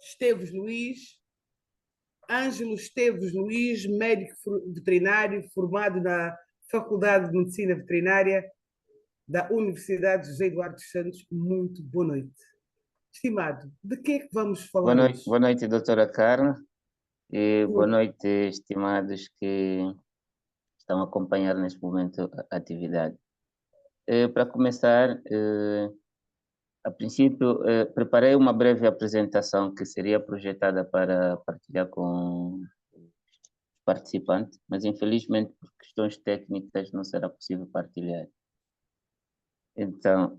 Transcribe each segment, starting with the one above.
Esteves Luís, Ângelo Esteves Luís, médico veterinário formado na Faculdade de Medicina Veterinária da Universidade José Eduardo dos Santos. Muito boa noite. Estimado, de que é que vamos falar hoje? Boa noite, doutora Carla, e boa noite, estimados que estão a acompanhar neste momento a atividade. Para começar, a princípio, preparei uma breve apresentação que seria projetada para partilhar com os participantes, mas infelizmente por questões técnicas não será possível partilhar. Então,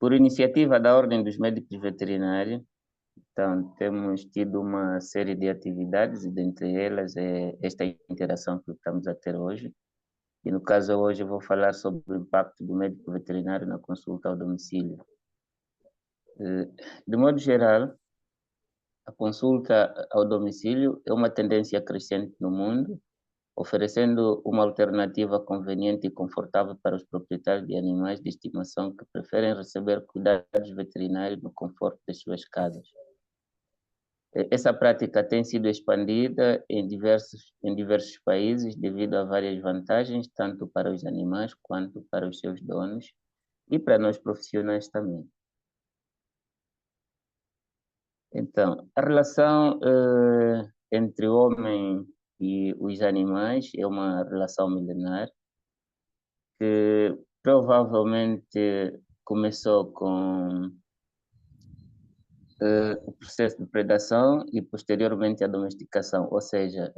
por iniciativa da Ordem dos Médicos Veterinários, então, temos tido uma série de atividades e dentre elas é esta interação que estamos a ter hoje. E no caso hoje eu vou falar sobre o impacto do médico veterinário na consulta ao domicílio. De modo geral, a consulta ao domicílio é uma tendência crescente no mundo, oferecendo uma alternativa conveniente e confortável para os proprietários de animais de estimação que preferem receber cuidados veterinários no conforto das suas casas. Essa prática tem sido expandida em diversos países devido a várias vantagens, tanto para os animais quanto para os seus donos e para nós profissionais também. Então, a relação entre o homem e os animais é uma relação milenar que provavelmente começou com o processo de predação e posteriormente a domesticação, ou seja,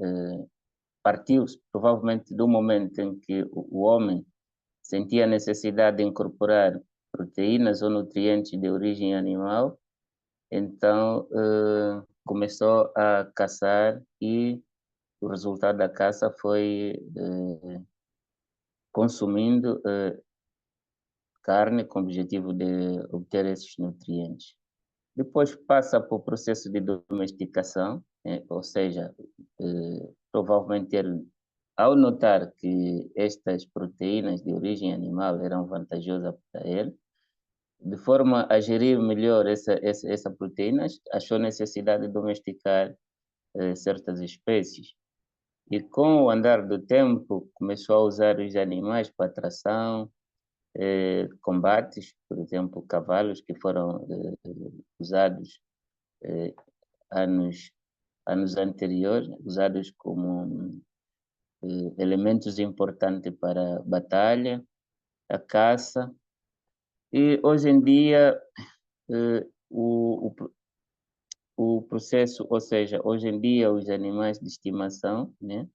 partiu-se provavelmente do momento em que o homem sentia a necessidade de incorporar proteínas ou nutrientes de origem animal, então começou a caçar e o resultado da caça foi consumindo carne com o objetivo de obter esses nutrientes. Depois passa para o processo de domesticação, ou seja, provavelmente ele, ao notar que estas proteínas de origem animal eram vantajosas para ele, de forma a gerir melhor essa proteínas, achou necessidade de domesticar certas espécies. E com o andar do tempo, começou a usar os animais para atração, combates, por exemplo, cavalos que foram usados anos anteriores, usados como elementos importantes para a batalha, a caça. E hoje em dia o processo, ou seja, hoje em dia os animais de estimação, né,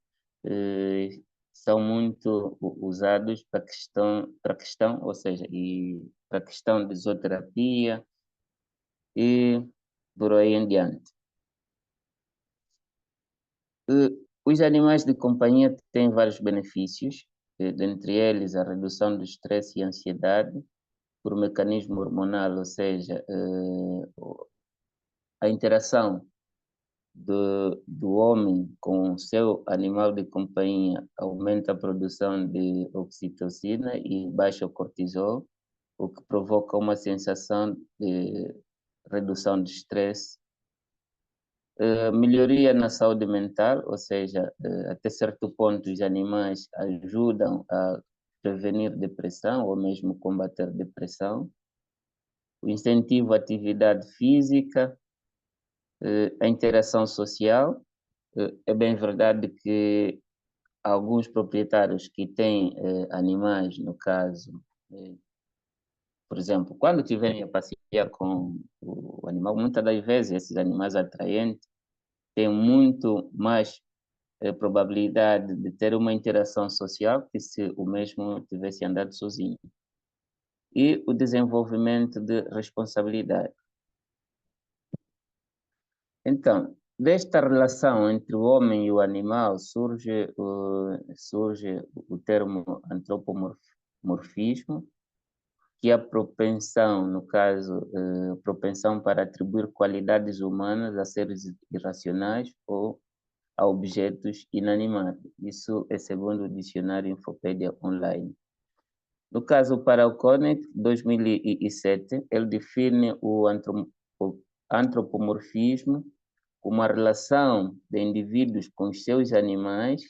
são muito usados para questão, ou seja, e para questão de zooterapia e por aí em diante. Os animais de companhia têm vários benefícios, dentre eles a redução do estresse e ansiedade por mecanismo hormonal, ou seja, a interação do homem com o seu animal de companhia aumenta a produção de oxitocina e baixa o cortisol, o que provoca uma sensação de redução de estresse. Melhoria na saúde mental, ou seja, até certo ponto os animais ajudam a prevenir depressão ou mesmo combater depressão. O incentivo à atividade física, a interação social. É bem verdade que alguns proprietários que têm animais, no caso, por exemplo, quando estiverem a passear com o animal, muitas das vezes esses animais atraentes têm muito mais probabilidade de ter uma interação social que se o mesmo tivesse andado sozinho. E o desenvolvimento de responsabilidade. Então, desta relação entre o homem e o animal surge o termo antropomorfismo, que é a propensão, no caso, propensão para atribuir qualidades humanas a seres irracionais ou a objetos inanimados. Isso é segundo o dicionário Infopédia Online. No caso, para o Connick, 2007, ele define o antropomorfismo como a relação de indivíduos com os seus animais,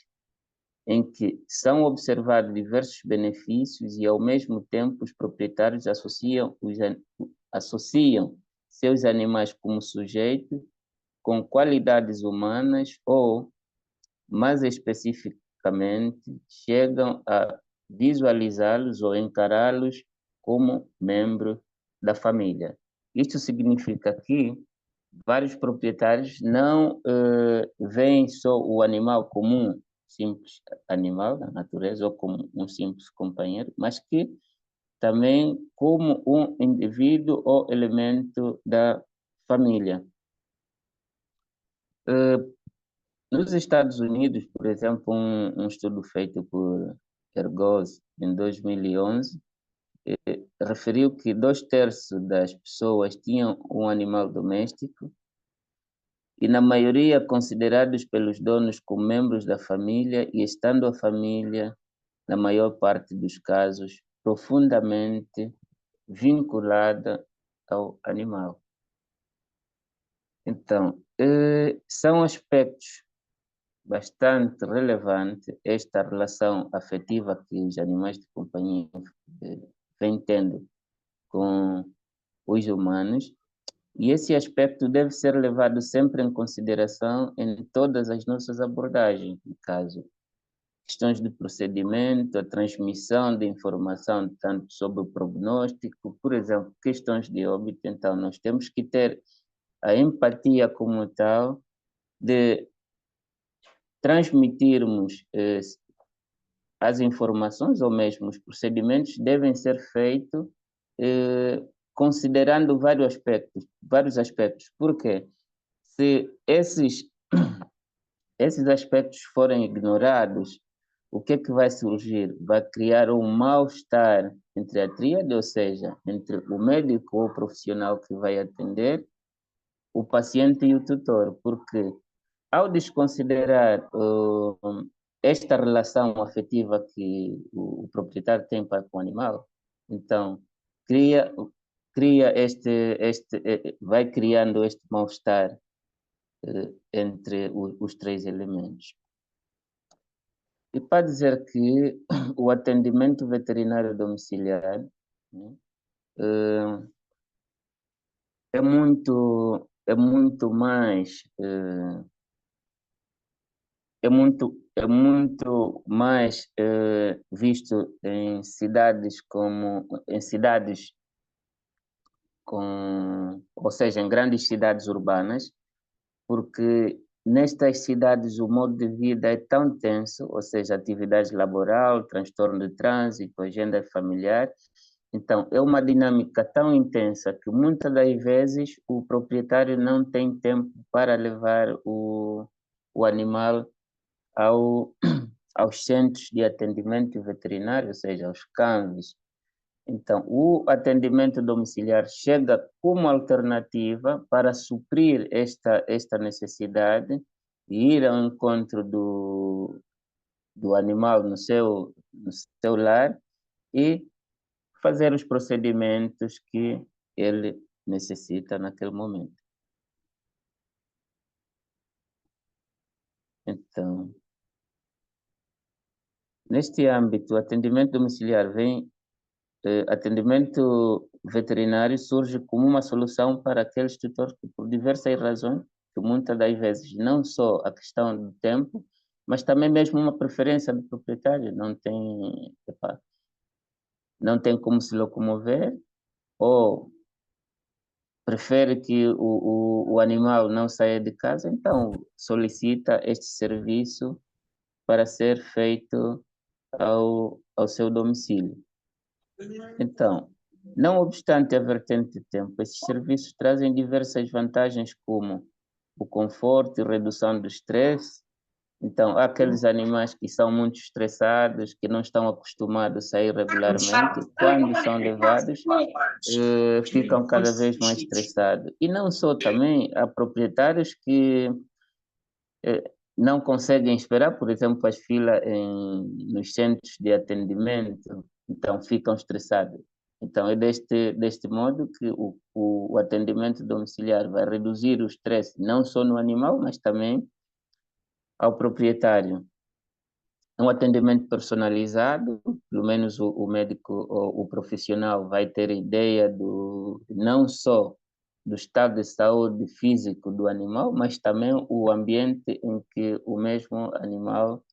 em que são observados diversos benefícios e, ao mesmo tempo, os proprietários associam seus animais como sujeitos com qualidades humanas ou, mais especificamente, chegam a visualizá-los ou encará-los como membros da família. Isto significa que vários proprietários não veem só o animal como um simples animal da natureza ou como um simples companheiro, mas que também como um indivíduo ou elemento da família. Nos Estados Unidos, por exemplo, um estudo feito por Ergoz em 2011 referiu que 2/3 das pessoas tinham um animal doméstico e, na maioria, considerados pelos donos como membros da família e estando a família, na maior parte dos casos, profundamente vinculada ao animal. Então, são aspectos bastante relevantes esta relação afetiva que os animais de companhia vêm tendo com os humanos, e esse aspecto deve ser levado sempre em consideração em todas as nossas abordagens, no caso, questões de procedimento, a transmissão de informação, tanto sobre o prognóstico, por exemplo, questões de óbito. Então, nós temos que ter a empatia como tal de transmitirmos as informações ou mesmo os procedimentos devem ser feitos considerando vários aspectos. Por quê? Se esses aspectos forem ignorados, o que é que vai surgir? Vai criar um mal-estar entre a tríade, ou seja, entre o médico ou o profissional que vai atender, o paciente e o tutor, porque ao desconsiderar esta relação afetiva que o proprietário tem para com o animal, então vai criando este mal-estar entre os três elementos. E para dizer que o atendimento veterinário domiciliar, né, é muito mais visto em cidades ou seja, em grandes cidades urbanas, porque nestas cidades o modo de vida é tão tenso, ou seja, atividade laboral, transtorno de trânsito, agenda familiar. Então, é uma dinâmica tão intensa que muitas das vezes o proprietário não tem tempo para levar o animal aos centros de atendimento veterinário, ou seja, aos CANVs. Então, o atendimento domiciliar chega como alternativa para suprir esta necessidade e ir ao encontro do animal no seu lar e fazer os procedimentos que ele necessita naquele momento. Então, neste âmbito, o atendimento domiciliar atendimento veterinário surge como uma solução para aqueles tutores que, por diversas razões, que muitas das vezes não só a questão do tempo, mas também mesmo uma preferência do proprietário, não tem como se locomover ou prefere que o animal não saia de casa, então solicita este serviço para ser feito ao seu domicílio. Então, não obstante a vertente de tempo, esses serviços trazem diversas vantagens como o conforto e redução do estresse. Então, há aqueles animais que são muito estressados, que não estão acostumados a sair regularmente, quando são levados, ficam cada vez mais estressados. E não só, também há proprietários que não conseguem esperar, por exemplo, as filas nos centros de atendimento, então ficam estressados. Então, é deste modo que o atendimento domiciliar vai reduzir o estresse não só no animal, mas também ao proprietário. É um atendimento personalizado, pelo menos o médico ou o profissional vai ter ideia não só do estado de saúde físico do animal, mas também o ambiente em que o mesmo animal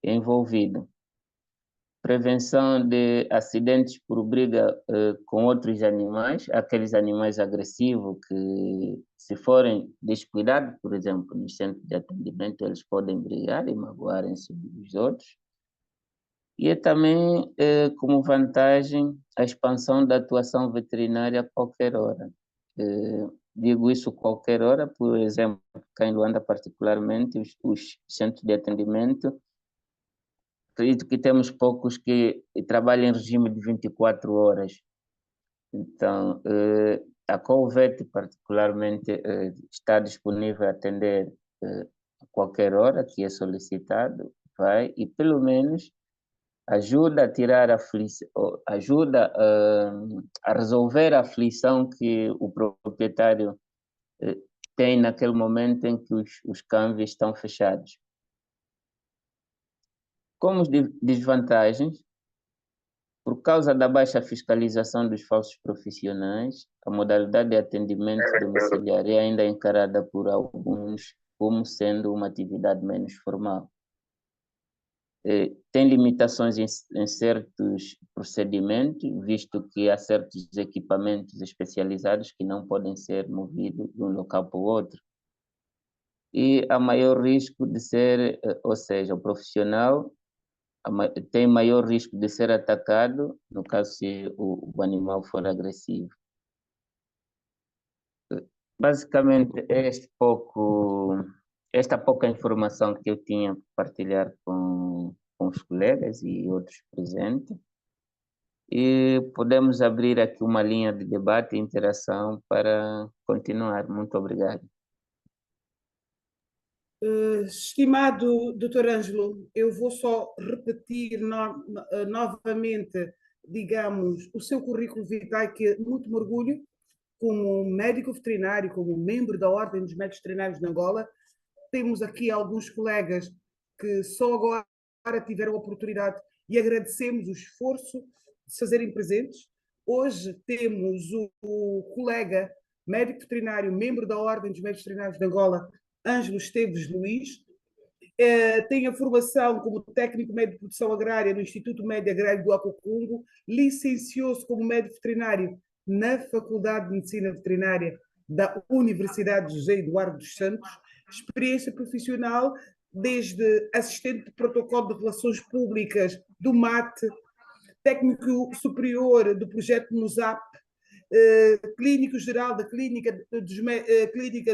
é envolvido. Prevenção de acidentes por briga com outros animais, aqueles animais agressivos que, se forem descuidados, por exemplo, no centro de atendimento, eles podem brigar e magoarem-se uns outros. E é também, como vantagem, a expansão da atuação veterinária a qualquer hora. Digo isso a qualquer hora, por exemplo, cá em Luanda, particularmente, os centros de atendimento, acredito que temos poucos que trabalham em regime de 24 horas. Então, a Colvet, particularmente, está disponível a atender a qualquer hora que é solicitado, vai, e pelo menos ajuda a tirar a aflição, ajuda a resolver a aflição que o proprietário tem naquele momento em que os câmbios estão fechados. Como desvantagens, por causa da baixa fiscalização dos falsos profissionais, a modalidade de atendimento domiciliar é ainda encarada por alguns como sendo uma atividade menos formal. Tem limitações em certos procedimentos, visto que há certos equipamentos especializados que não podem ser movidos de um local para o outro. E há maior risco de ser, ou seja, o profissional tem maior risco de ser atacado, no caso se o animal for agressivo. Basicamente, esta pouca informação que eu tinha para partilhar com os colegas e outros presentes. E podemos abrir aqui uma linha de debate e interação para continuar. Muito obrigado. Estimado Dr. Ângelo, eu vou só repetir novamente, digamos, o seu currículo vitae, que muito me orgulho, como médico veterinário, como membro da Ordem dos Médicos Veterinários de Angola. Temos aqui alguns colegas que só agora tiveram a oportunidade e agradecemos o esforço de se fazerem presentes. Hoje temos o colega médico veterinário, membro da Ordem dos Médicos Veterinários de Angola, Ângelo Esteves Luís. Tem a formação como técnico médico de produção agrária no Instituto Médio Agrário do Acocungo, licenciou-se como médico veterinário na Faculdade de Medicina Veterinária da Universidade José Eduardo dos Santos, experiência profissional desde assistente de protocolo de relações públicas do MAT, técnico superior do projeto NUSAP, clínico geral da clínica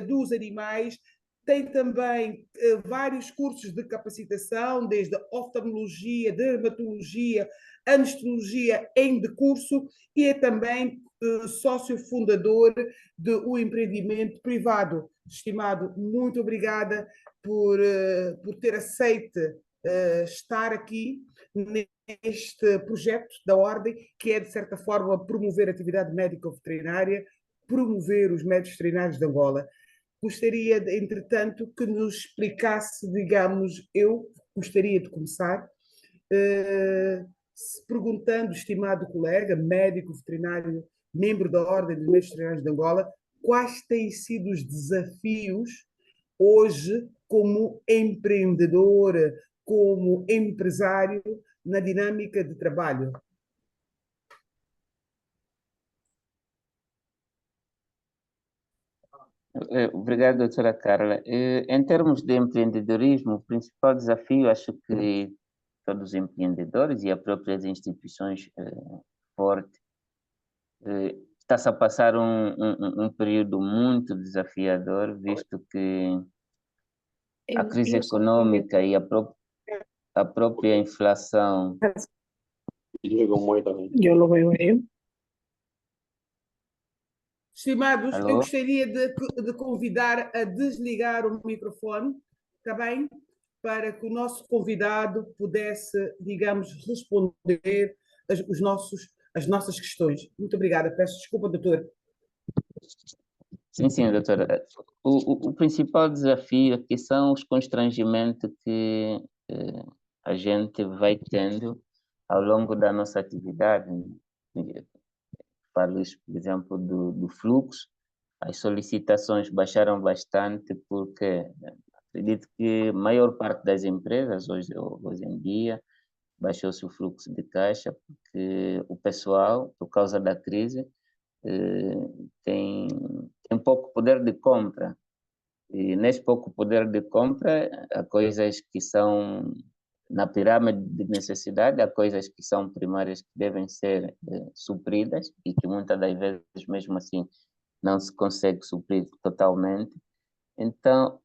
dos animais. Tem também vários cursos de capacitação, desde oftalmologia, dermatologia, anestesiologia em decurso, e é também sócio fundador do empreendimento privado. Estimado, muito obrigada por ter aceito estar aqui neste projeto da Ordem, que é, de certa forma, promover a atividade médico-veterinária, promover os médicos veterinários de Angola. Gostaria, entretanto, que nos explicasse, digamos, eu gostaria de começar perguntando, estimado colega, médico veterinário, membro da Ordem dos Médicos Veterinários de Angola, quais têm sido os desafios hoje como empreendedor, como empresário, na dinâmica de trabalho? Obrigado, doutora Carla. Em termos de empreendedorismo, o principal desafio, acho que todos os empreendedores e as próprias instituições fortes está-se a passar um período muito desafiador, visto que a crise econômica e a própria inflação. Estimados, Alô? eu gostaria de convidar a desligar o microfone, está bem? Para que o nosso convidado pudesse, digamos, responder os nossos as nossas questões. Muito obrigada. Peço desculpa, doutor. Sim, sim, doutora. O principal desafio aqui são os constrangimentos que a gente vai tendo ao longo da nossa atividade. Falo isso, por exemplo, do fluxo. As solicitações baixaram bastante porque acredito que a maior parte das empresas hoje em dia baixou-se o fluxo de caixa porque o pessoal, por causa da crise, eh, tem, tem pouco poder de compra. E nesse pouco poder de compra, há coisas que são na pirâmide de necessidade, há coisas que são primárias que devem ser supridas e que muitas das vezes, mesmo assim, não se consegue suprir totalmente. Então,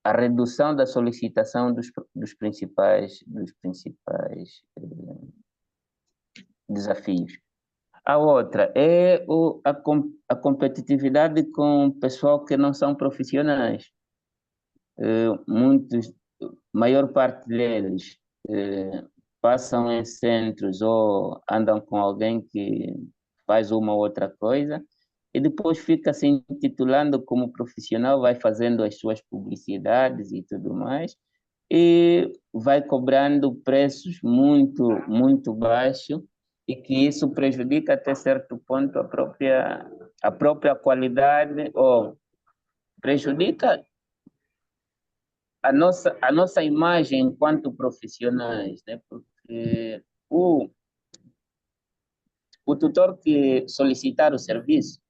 a redução da solicitação dos principais desafios. A outra é a competitividade com o pessoal que não são profissionais. Muitos, maior parte deles passam em centros ou andam com alguém que faz uma ou outra coisa e depois fica se intitulando como profissional, vai fazendo as suas publicidades e tudo mais e vai cobrando preços muito, muito baixos e que isso prejudica até certo ponto a própria qualidade ou prejudica a nossa imagem enquanto profissionais, né? Porque o tutor que solicitar o serviço,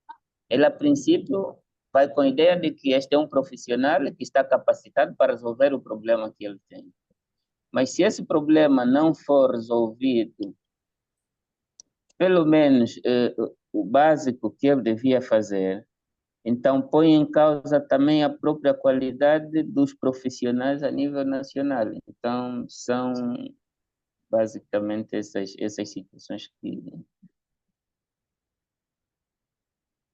ele a princípio vai com a ideia de que este é um profissional que está capacitado para resolver o problema que ele tem. Mas se esse problema não for resolvido, pelo menos o básico que ele devia fazer, então põe em causa também a própria qualidade dos profissionais a nível nacional. Então, são basicamente essas situações que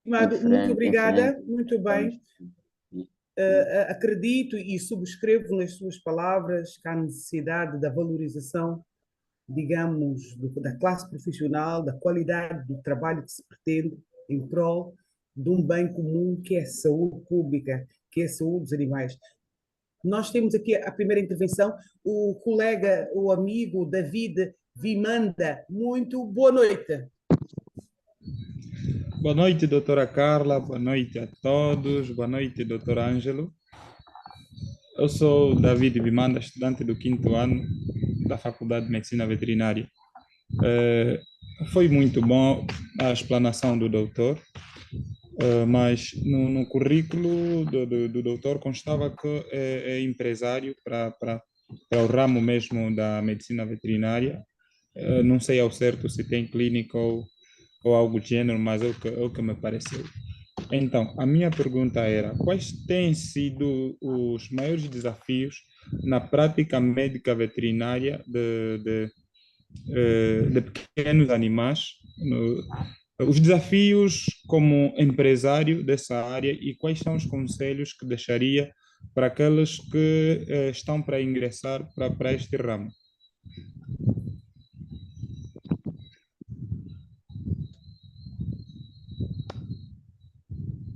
Estimado, muito obrigada. Muito bem. Acredito e subscrevo nas suas palavras que há necessidade da valorização, digamos, da classe profissional, da qualidade do trabalho que se pretende em prol de um bem comum que é a saúde pública, que é a saúde dos animais. Nós temos aqui a primeira intervenção, o colega, o amigo David Vimanda. Muito boa noite. Boa noite, doutora Carla. Boa noite a todos. Boa noite, doutor Ângelo. Eu sou David Bimanda, estudante do quinto ano da Faculdade de Medicina Veterinária. Foi muito bom a explanação do doutor, mas no currículo do doutor constava que é empresário para o ramo mesmo da medicina veterinária. Não sei ao certo se tem clínica ou algo do gênero, mas é o que me pareceu. Então, a minha pergunta era: quais têm sido os maiores desafios na prática médica veterinária de pequenos animais? Os desafios como empresário dessa área e quais são os conselhos que deixaria para aqueles que estão para ingressar para este ramo?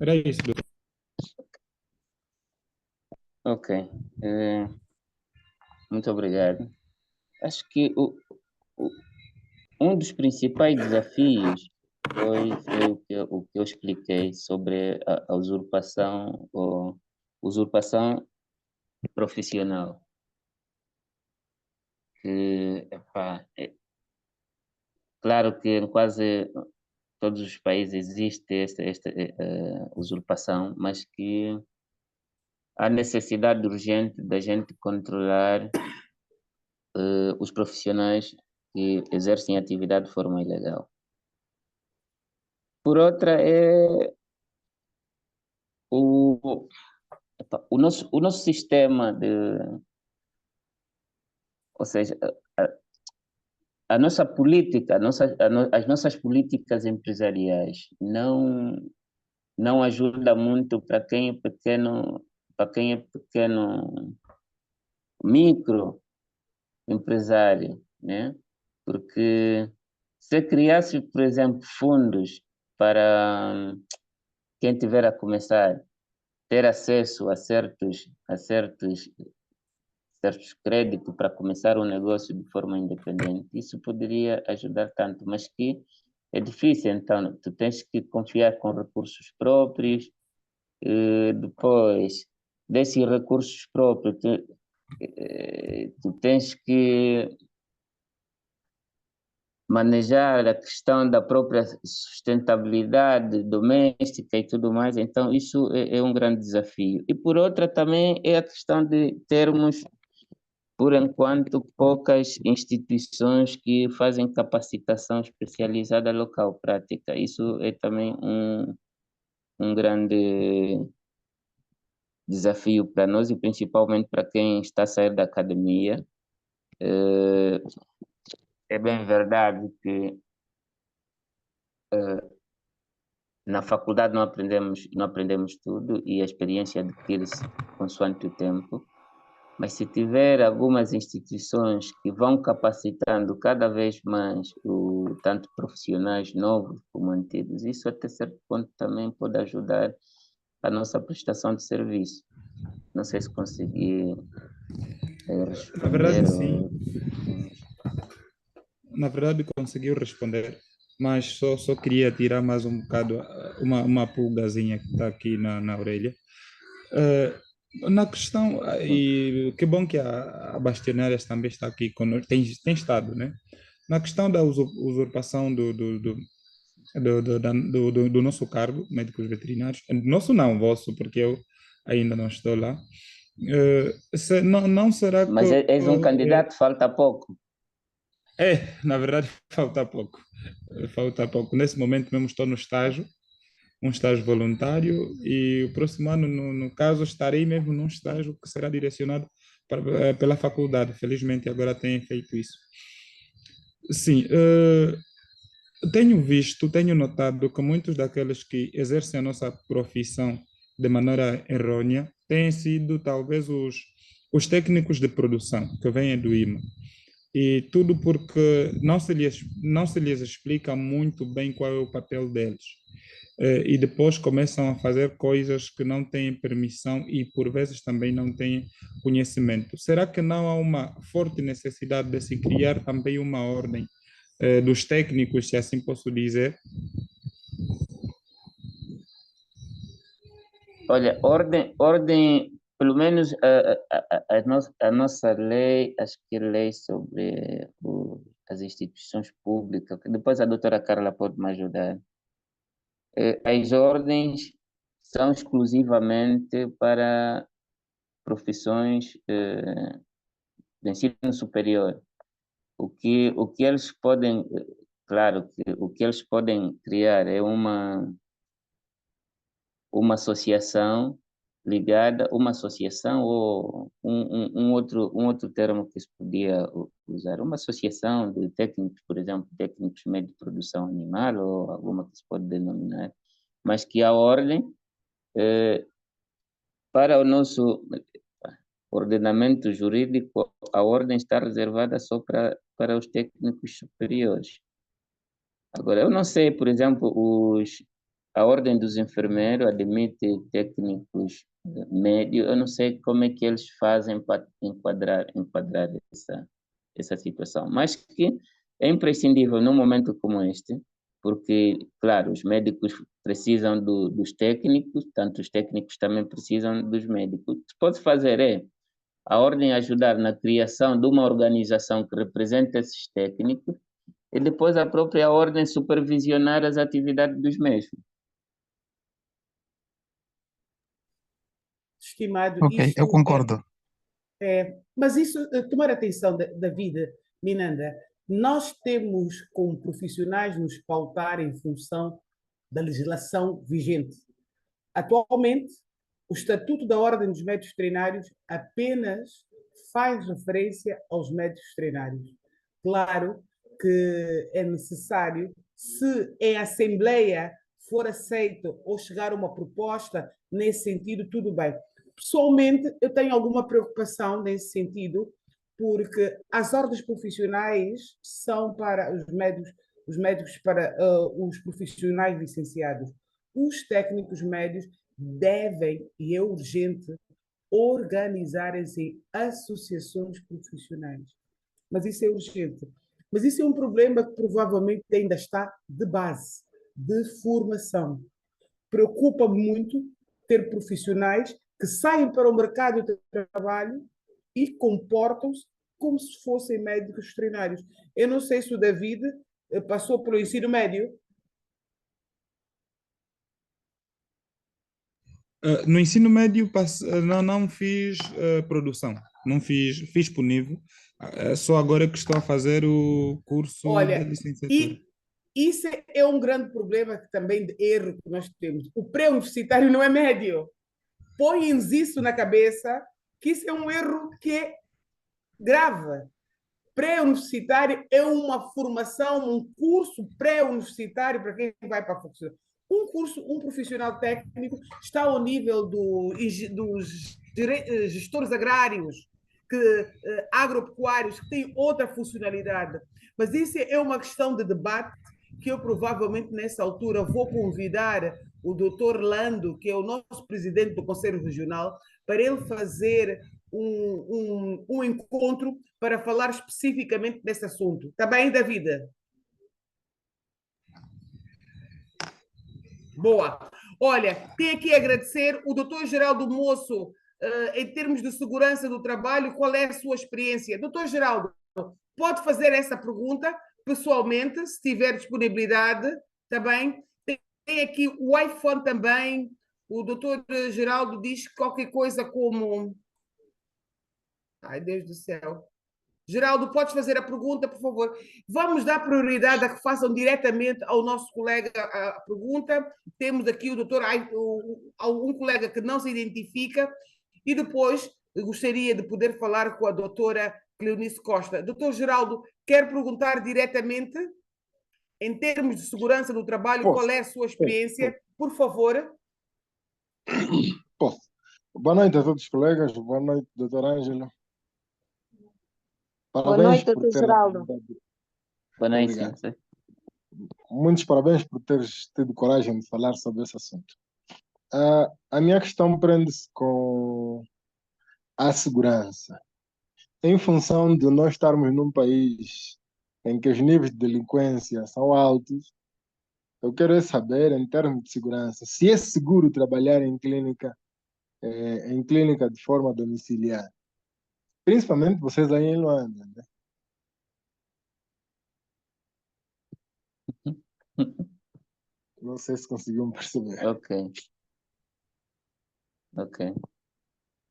Era isso, doutor. Ok, muito obrigado. Acho que um dos principais desafios foi o que eu expliquei sobre a usurpação profissional. Que, epá, claro que em quase todos os países existe esta usurpação, mas que há necessidade urgente da gente controlar os profissionais que exercem atividade de forma ilegal. Por outra, é o nosso sistema ou seja, a nossa política, as nossas políticas empresariais não ajuda muito para quem é pequeno micro empresário, né? Porque Se criasse, por exemplo, fundos para quem tiver a começar, ter acesso a certos créditos para começar um negócio de forma independente, isso poderia ajudar tanto, mas que é difícil, então, tu tens que confiar com recursos próprios, depois desses recursos próprios, tu tens que manejar a questão da própria sustentabilidade doméstica e tudo mais, então isso é um grande desafio. E por outra também é a questão de termos, por enquanto, poucas instituições que fazem capacitação especializada local, prática. Isso é também um grande desafio para nós e principalmente para quem está a sair da academia. É bem verdade que na faculdade não aprendemos tudo e a experiência adquire-se consoante o tempo, mas se tiver algumas instituições que vão capacitando cada vez mais tanto profissionais novos como antigos, isso até certo ponto também pode ajudar a nossa prestação de serviço. Não sei se consegui Na verdade, responder. sim. Na verdade, conseguiu responder, mas só queria tirar mais um bocado, uma pulgazinha que está aqui na orelha. Na questão, e que bom que a Bastionárias também está aqui conosco, tem estado, né? Na questão da usurpação do nosso cargo, médicos veterinários, nosso não, vosso, porque eu ainda não estou lá. Não será que. Mas és um candidato, falta pouco. Na verdade, falta pouco. Falta pouco. Nesse momento mesmo estou no estágio, um estágio voluntário, e o próximo ano, no caso, estarei mesmo num estágio que será direcionado pela faculdade. Felizmente agora tenho feito isso. Sim, tenho notado que muitos daqueles que exercem a nossa profissão de maneira errônea têm sido talvez os técnicos de produção que vêm do IMA. E tudo porque não se lhes explica muito bem qual é o papel deles. E depois começam a fazer coisas que não têm permissão e por vezes também não têm conhecimento. Será que não há uma forte necessidade de se criar também uma ordem dos técnicos, se assim posso dizer? Olha, ordem, pelo menos a nossa lei, acho que é lei sobre as instituições públicas, que depois a doutora Carla pode me ajudar. As ordens são exclusivamente para profissões de ensino superior. O que eles podem, claro, que o que eles podem criar é uma associação uma associação ou um outro termo que se podia usar, uma associação de técnicos, por exemplo, técnicos de meio de produção animal ou alguma que se pode denominar, mas que a ordem, para o nosso ordenamento jurídico, a ordem está reservada só para os técnicos superiores. Agora, eu não sei, por exemplo, a ordem dos enfermeiros admite técnicos médios, eu não sei como é que eles fazem para enquadrar essa situação, mas que é imprescindível num momento como este, porque, claro, os médicos precisam dos técnicos, tanto os técnicos também precisam dos médicos. O que se pode fazer é a ordem ajudar na criação de uma organização que represente esses técnicos e depois a própria ordem supervisionar as atividades dos mesmos. Estimado, Ok, isto eu concordo. mas isso, tomar atenção da vida, Minanda, nós temos como profissionais nos pautar em função da legislação vigente. Atualmente, o Estatuto da Ordem dos Médicos Veterinários apenas faz referência aos médicos veterinários. Claro que é necessário, se em Assembleia for aceito ou chegar a uma proposta nesse sentido, tudo bem. Pessoalmente, eu tenho alguma preocupação nesse sentido, porque as ordens profissionais são para os médicos os médicos para os profissionais licenciados. Os técnicos médios devem, e é urgente, organizarem-se em associações profissionais. Mas isso é urgente. Mas isso é um problema que provavelmente ainda está de base, de formação. Preocupa-me muito ter profissionais que saem para o mercado de trabalho e comportam-se como se fossem médicos veterinários. Eu não sei se o David passou pelo ensino médio. No ensino médio não fiz produção, não fiz por nível. Só agora que estou a fazer o curso de Olha, licenciatura. e isso é um grande problema que também de erro que nós temos. O pré-universitário não é médio. Põem-nos isso na cabeça, que isso é um erro que é grave. Pré-universitário é uma formação, um curso pré-universitário para quem vai para a faculdade. Um profissional técnico está ao nível dos gestores agrários, agropecuários, que têm outra funcionalidade. Mas isso é uma questão de debate que eu provavelmente nessa altura vou convidar o doutor Lando, que é o nosso presidente do Conselho Regional, para ele fazer um encontro para falar especificamente desse assunto. Está bem, David? Boa. Olha, tenho aqui a agradecer o doutor Geraldo Moço, em termos de segurança do trabalho, qual é a sua experiência? Doutor Geraldo, pode fazer essa pergunta pessoalmente, se tiver disponibilidade, está bem? Tem aqui o iPhone também, o doutor Geraldo diz qualquer coisa como... Ai, Deus do céu. Geraldo, podes fazer a pergunta, por favor? Vamos dar prioridade a que façam diretamente ao nosso colega a pergunta. Temos aqui o doutor, um colega que não se identifica, e depois gostaria de poder falar com a doutora Cleonice Costa. Doutor Geraldo, quer perguntar diretamente, em termos de segurança do trabalho, qual é a sua experiência? Por favor. Posso. Boa noite a todos os colegas, boa noite, doutor Ângelo. Boa noite, doutor Geraldo. Boa noite, Obrigado. Muitos parabéns por teres tido coragem de falar sobre esse assunto. A minha questão prende-se com a segurança. Em função de nós estarmos num país em que os níveis de delinquência são altos, eu quero saber, em termos de segurança, se é seguro trabalhar em clínica de forma domiciliar. Principalmente vocês aí em Luanda, né? Não sei se conseguiram perceber. Ok.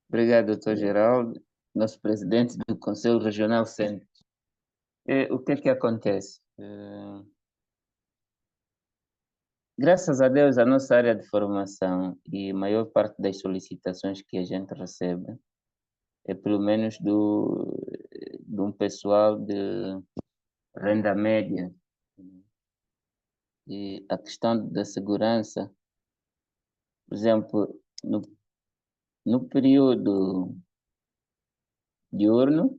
Obrigado, doutor Geraldo, nosso presidente do Conselho Regional Centro. O que é que acontece? Graças a Deus, a nossa área de formação e a maior parte das solicitações que a gente recebe é pelo menos de um pessoal de renda média. E a questão da segurança, por exemplo, no período diurno,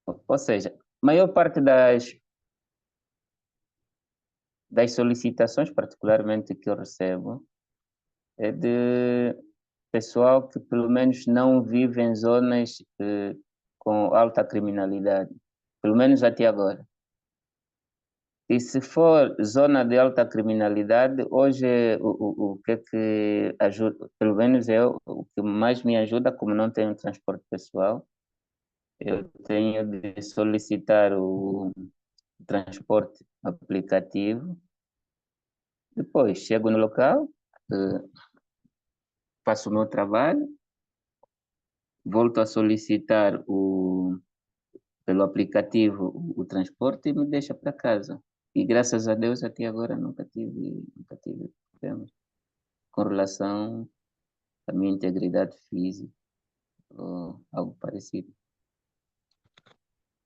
ou seja, a maior parte das solicitações, particularmente que eu recebo, é de pessoal que pelo menos não vive em zonas com alta criminalidade, pelo menos até agora. E se for zona de alta criminalidade, hoje o que é que ajuda, pelo menos o que mais me ajuda, como não tenho transporte pessoal, eu tenho de solicitar o transporte aplicativo. Depois chego no local, faço o meu trabalho, volto a solicitar pelo aplicativo o transporte e me deixa para casa. E graças a Deus até agora nunca tive problemas com relação à minha integridade física ou algo parecido.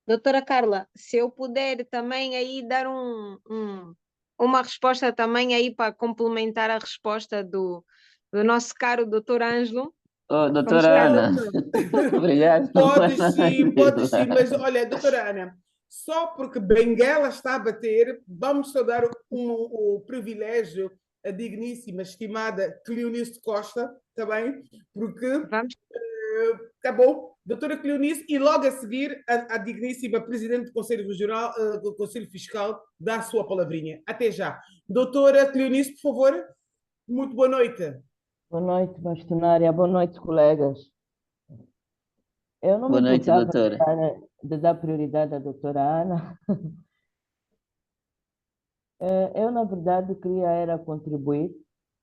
Doutora Carla, se eu puder também aí dar uma resposta também aí para complementar a resposta do nosso caro doutor Ângelo. Doutora Ana, obrigado. Pode sim, mas olha, doutora Ana, Só porque Benguela está a bater, vamos só dar o privilégio à digníssima, estimada Cleonice Costa, está bem? Porque Vamos. tá bom, doutora Cleonice, e logo a seguir a digníssima Presidente do Conselho Regional, do Conselho Fiscal, dá a sua palavrinha. Até já. Doutora Cleonice, por favor, muito boa noite. Boa noite, bastonária. Boa noite, colegas. Eu não me Boa noite, importava doutora. de dar prioridade à doutora Ana. Eu, na verdade, queria era contribuir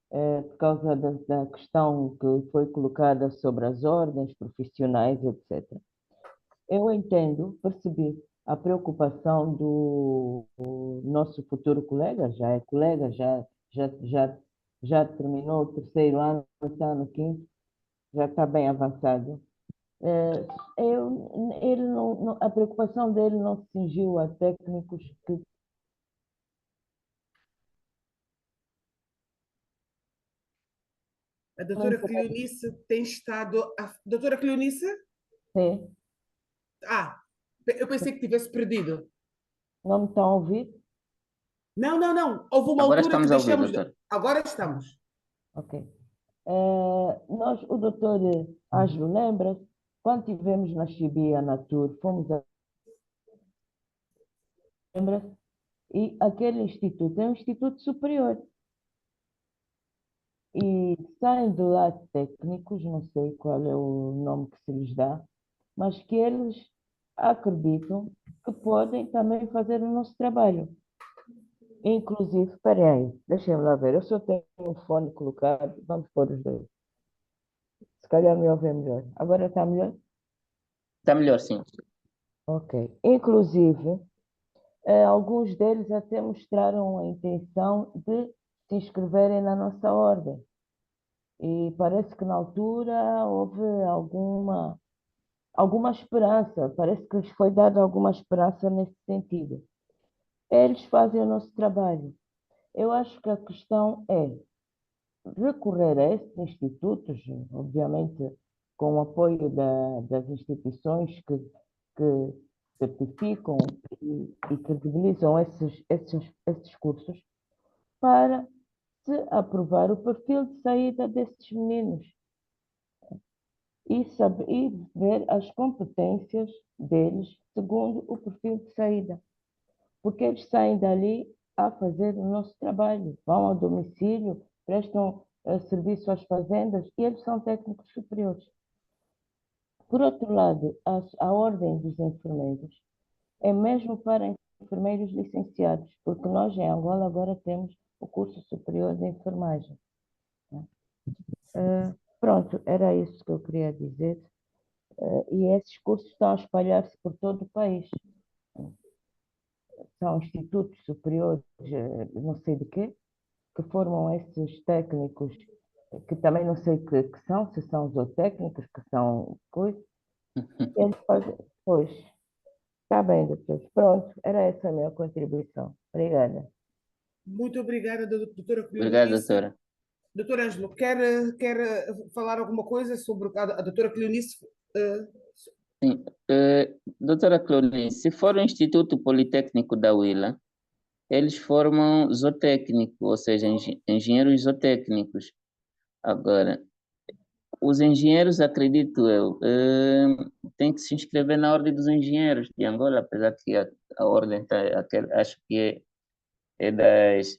por causa da questão que foi colocada sobre as ordens profissionais, etc. Eu entendo, percebi a preocupação do nosso futuro colega, já terminou o terceiro ano, está no quinto, já está bem avançado. A preocupação dele não se cingiu a técnicos que A doutora Cleonice tem estado... Doutora Cleonice? têm, Ah, eu pensei que tivesse perdido. não me estão a ouvir? Não, não, não. Houve uma Agora altura que estamos a ouvir, deixamos... doutora. Agora estamos. Ok. O doutor Ângelo lembra-se, quando estivemos na Chibia, na Tour, lembra-se, e aquele instituto é um instituto superior. E saem de lá técnicos, não sei qual é o nome que se lhes dá, mas que eles acreditam que podem também fazer o nosso trabalho. Inclusive, espera aí, deixem-me lá ver, eu só tenho um fone colocado, vamos pôr os dois. Se calhar me ouvem melhor. Agora está melhor? Está melhor, sim. Ok. Inclusive, alguns deles até mostraram a intenção de se inscreverem na nossa ordem. E parece que na altura houve alguma esperança, parece que lhes foi dada alguma esperança nesse sentido. Eles fazem o nosso trabalho. Eu acho que a questão é recorrer a esses institutos, obviamente com o apoio das instituições que certificam e credibilizam esses cursos, para se aprovar o perfil de saída desses meninos e ver as competências deles segundo o perfil de saída. Porque eles saem dali a fazer o nosso trabalho, vão ao domicílio, prestam serviço às fazendas e eles são técnicos superiores. Por outro lado, a ordem dos enfermeiros é mesmo para enfermeiros licenciados, porque nós em Angola agora temos o curso superior de enfermagem. Pronto, era isso que eu queria dizer. E esses cursos estão a espalhar-se por todo o país. São institutos superiores, não sei de quê, que formam esses técnicos, que também não sei que são, se são zootécnicos, que são coisas. Eles fazem, pois, está bem, doutor. Pronto, era essa a minha contribuição. Obrigada. Muito obrigada, doutora Obrigado, Cleonice. doutora. Doutor Ângelo, quer falar alguma coisa sobre a doutora Cleonice? Sim. Doutora Cleonice, se for o Instituto Politécnico da Huila, eles formam zootécnico, ou seja, engenheiros zootécnicos. Agora, os engenheiros, acredito eu, têm que se inscrever na Ordem dos Engenheiros de Angola, apesar que a ordem acho que é das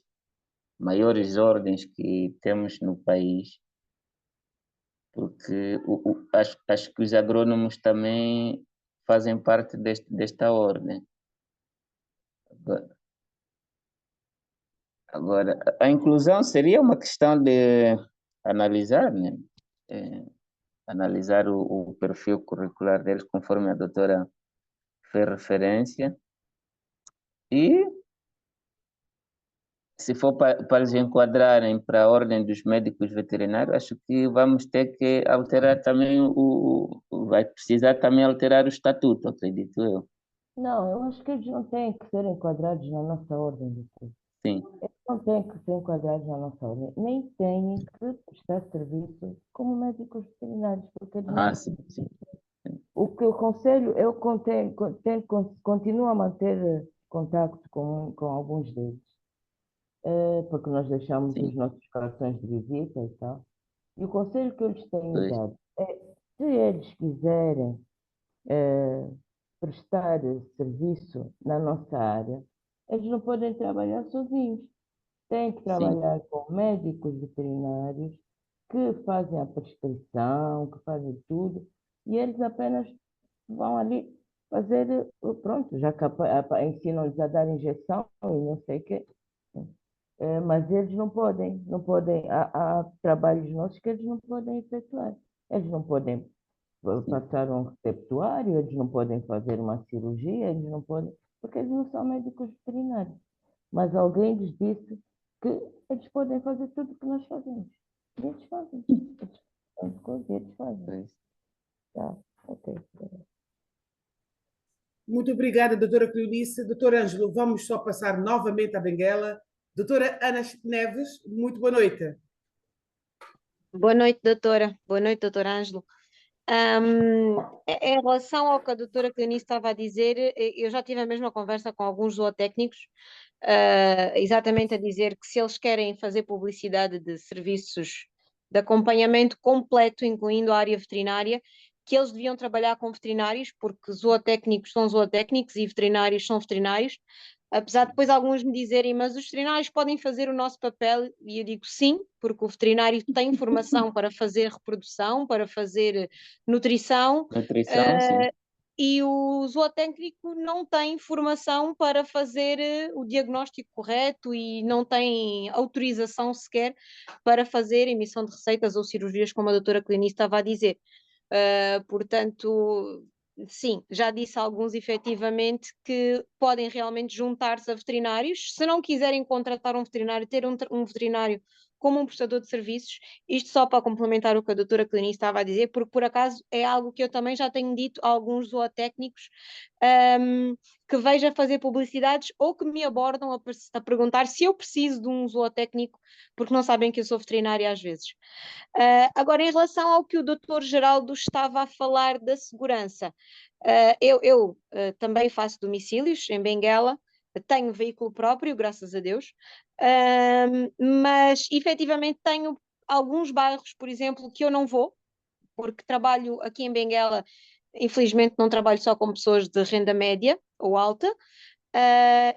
maiores ordens que temos no país, porque acho que os agrônomos também fazem parte desta ordem. Agora, a inclusão seria uma questão de analisar, né? Analisar o perfil curricular deles, conforme a doutora fez referência, e se for para eles enquadrarem para a ordem dos médicos veterinários, acho que vamos ter que alterar também vai precisar também alterar o estatuto, acredito eu. Não, eu acho que eles não têm que ser enquadrados na nossa ordem, doutor. Sim. Eles não têm que ser enquadrados na nossa ordem, nem têm que prestar serviço como médicos veterinários, porque eles não. Sim, sim. O que eu aconselho, continuo a manter contacto com alguns deles, porque nós deixamos Sim, os nossos cartões de visita e tal. E o conselho que eu lhes tenho pois, dado é, se eles quiserem prestar serviço na nossa área, eles não podem trabalhar sozinhos. Têm que sim, trabalhar com médicos veterinários que fazem a prescrição, que fazem tudo, e eles apenas vão ali fazer, pronto, já que ensinam-lhes a dar injeção e não sei o quê. Mas eles não podem, há trabalhos nossos que eles não podem efetuar. Eles não podem sim, passar um receptuário, eles não podem fazer uma cirurgia, eles não podem, porque eles não são médicos veterinários. Mas alguém lhes disse que eles podem fazer tudo o que nós fazemos. E eles fazem. Eles fazem coisa e eles fazem. pois. Tá, ok. Muito obrigada, doutora Cleonice. Doutor Ângelo, vamos só passar novamente à Benguela. Doutora Ana Neves, muito boa noite. Boa noite, doutora. Boa noite, doutor Ângelo. Em relação ao que a doutora Cleonice estava a dizer, eu já tive a mesma conversa com alguns zootécnicos, exatamente a dizer que se eles querem fazer publicidade de serviços de acompanhamento completo, incluindo a área veterinária, que eles deviam trabalhar com veterinários, porque zootécnicos são zootécnicos e veterinários são veterinários. Apesar de depois alguns me dizerem, mas os veterinários podem fazer o nosso papel, e eu digo sim, porque o veterinário tem formação para fazer reprodução, para fazer nutrição, Nutrição, sim. uh, e o zootécnico não tem formação para fazer o diagnóstico correto e não tem autorização sequer para fazer emissão de receitas ou cirurgias, como a doutora Cleonice estava a dizer. Portanto, sim, já disse a alguns efetivamente que podem realmente juntar-se a veterinários. Se não quiserem contratar um veterinário, ter um veterinário como um prestador de serviços, isto só para complementar o que a doutora Cleonice estava a dizer, porque por acaso é algo que eu também já tenho dito a alguns zootécnicos que vejam fazer publicidades ou que me abordam a perguntar se eu preciso de um zootécnico, porque não sabem que eu sou veterinária às vezes. Agora, em relação ao que o doutor Geraldo estava a falar da segurança, eu também faço domicílios em Benguela, tenho veículo próprio, graças a Deus, mas efetivamente tenho alguns bairros, por exemplo, que eu não vou, porque trabalho aqui em Benguela, infelizmente não trabalho só com pessoas de renda média ou alta,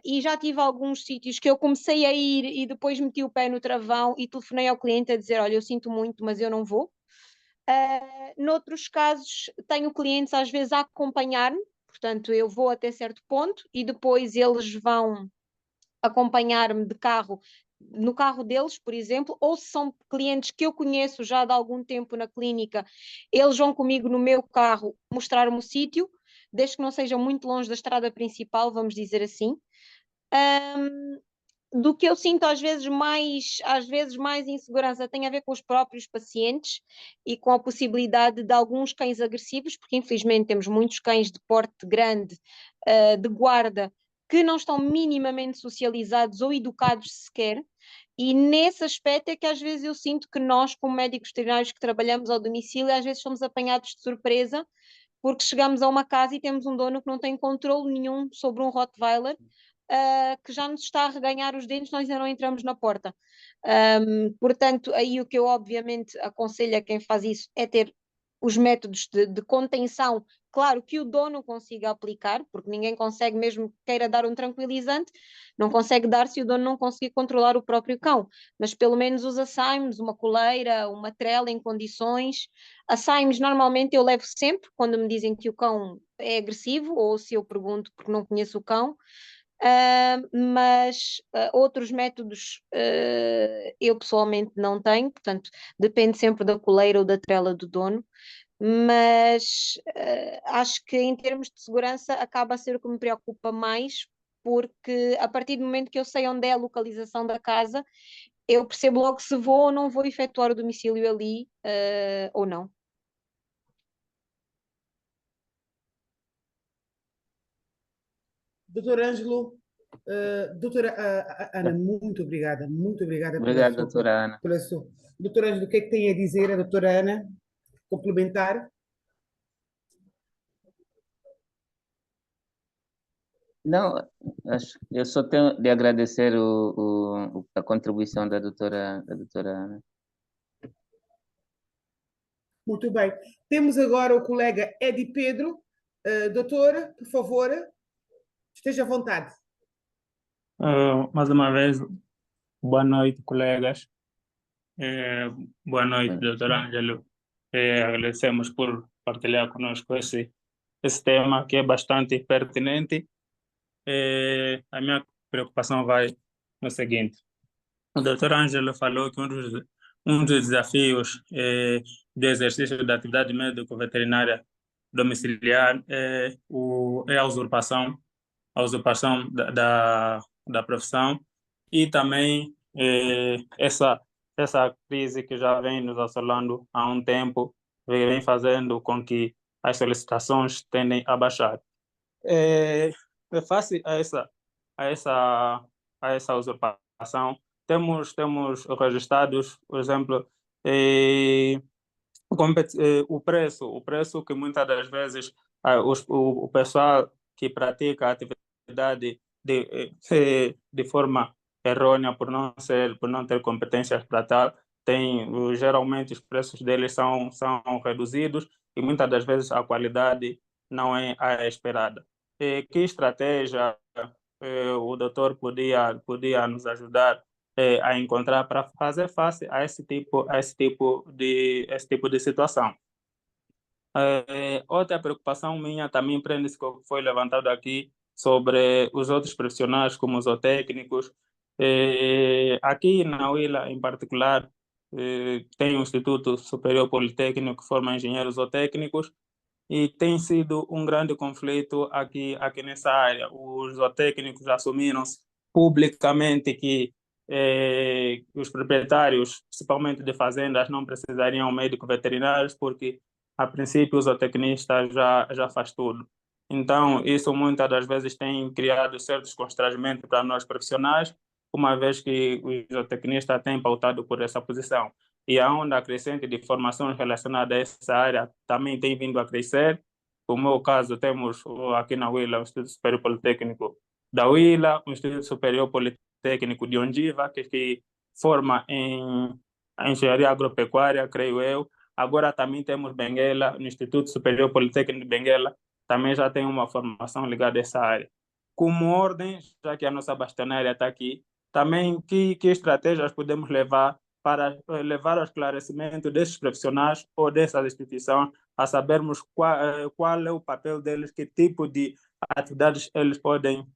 e já tive alguns sítios que eu comecei a ir e depois meti o pé no travão e telefonei ao cliente a dizer: olha, eu sinto muito, mas eu não vou. Noutros casos, tenho clientes às vezes a acompanhar-me, portanto, eu vou até certo ponto e depois eles vão acompanhar-me de carro, no carro deles, por exemplo, ou se são clientes que eu conheço já de algum tempo na clínica, eles vão comigo no meu carro mostrar-me o sítio, desde que não seja muito longe da estrada principal, vamos dizer assim. Do que eu sinto às vezes mais insegurança tem a ver com os próprios pacientes e com a possibilidade de alguns cães agressivos, porque infelizmente temos muitos cães de porte grande, de guarda, que não estão minimamente socializados ou educados sequer. E nesse aspecto é que às vezes eu sinto que nós, como médicos veterinários que trabalhamos ao domicílio, às vezes somos apanhados de surpresa porque chegamos a uma casa e temos um dono que não tem controle nenhum sobre um Rottweiler, que já nos está a reganhar os dentes, nós ainda não entramos na porta. Portanto, aí o que eu obviamente aconselho a quem faz isso é ter os métodos de contenção, claro que o dono consiga aplicar, porque ninguém consegue, mesmo que queira dar um tranquilizante, não consegue dar se o dono não conseguir controlar o próprio cão, mas pelo menos os assaimes, uma coleira, uma trela em condições. Assaimes normalmente eu levo sempre, quando me dizem que o cão é agressivo, ou se eu pergunto porque não conheço o cão. Mas outros métodos eu pessoalmente não tenho, portanto depende sempre da coleira ou da trela do dono, mas acho que em termos de segurança acaba a ser o que me preocupa mais, porque a partir do momento que eu sei onde é a localização da casa, eu percebo logo se vou ou não vou efetuar o domicílio ali ou não. Doutor Ângelo, doutora Ana, muito obrigada Obrigado, doutora Ana. pela sua. Doutor Ângelo, o que é que tem a dizer a doutora Ana? Complementar? Não, eu só tenho de agradecer a contribuição da doutora Ana. Muito bem. Temos agora o colega Edi Pedro. Doutora, por favor, esteja à vontade. Mais uma vez, boa noite, colegas. Boa noite, doutor Ângelo. Agradecemos por partilhar conosco esse tema que é bastante pertinente. A minha preocupação vai no seguinte. O doutor Ângelo falou que um dos desafios do exercício da atividade médico-veterinária domiciliar é a usurpação da profissão e também essa crise que já vem nos assolando há um tempo, vem fazendo com que as solicitações tendem a baixar. Face a essa usurpação, temos registrados, por exemplo, o preço que muitas das vezes o pessoal que pratica a atividade de forma errônea por não ter competências para tal, geralmente os preços deles são reduzidos e muitas das vezes a qualidade não é a esperada. Que estratégia o doutor podia nos ajudar a encontrar para fazer face a esse tipo de situação? Outra preocupação minha também prende-se com o que foi levantado aqui sobre os outros profissionais, como os zootécnicos. Aqui na UILA, em particular, tem o Instituto Superior Politécnico que forma engenheiros zootécnicos e tem sido um grande conflito aqui nessa área. Os zootécnicos assumiram publicamente que os proprietários, principalmente de fazendas, não precisariam de médicos veterinários porque, a princípio, o zootecnista já faz tudo. Então, isso muitas das vezes tem criado certos constrangimentos para nós profissionais, uma vez que o zootecnista tem pautado por essa posição. E a onda crescente de formações relacionadas a essa área também tem vindo a crescer. No meu caso, temos aqui na UILA o Instituto Superior Politécnico da UILA, o Instituto Superior Politécnico de Ondiva, que forma em engenharia agropecuária, creio eu. Agora também temos Benguela, no Instituto Superior Politécnico de Benguela, também já tem uma formação ligada a essa área. Como ordem, já que a nossa bastonária está aqui, também que estratégias podemos levar para levar ao esclarecimento desses profissionais ou dessas instituições, a sabermos qual é o papel deles, que tipo de atividades eles podem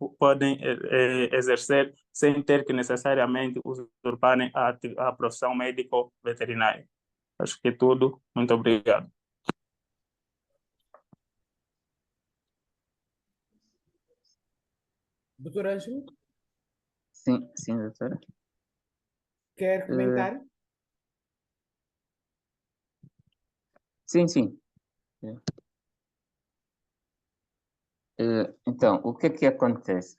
exercer sem ter que necessariamente usurparem a profissão médico-veterinária. Acho que é tudo. Muito obrigado. Doutor Ângelo, Sim, doutora. quer comentar? Sim. Então, o que é que acontece?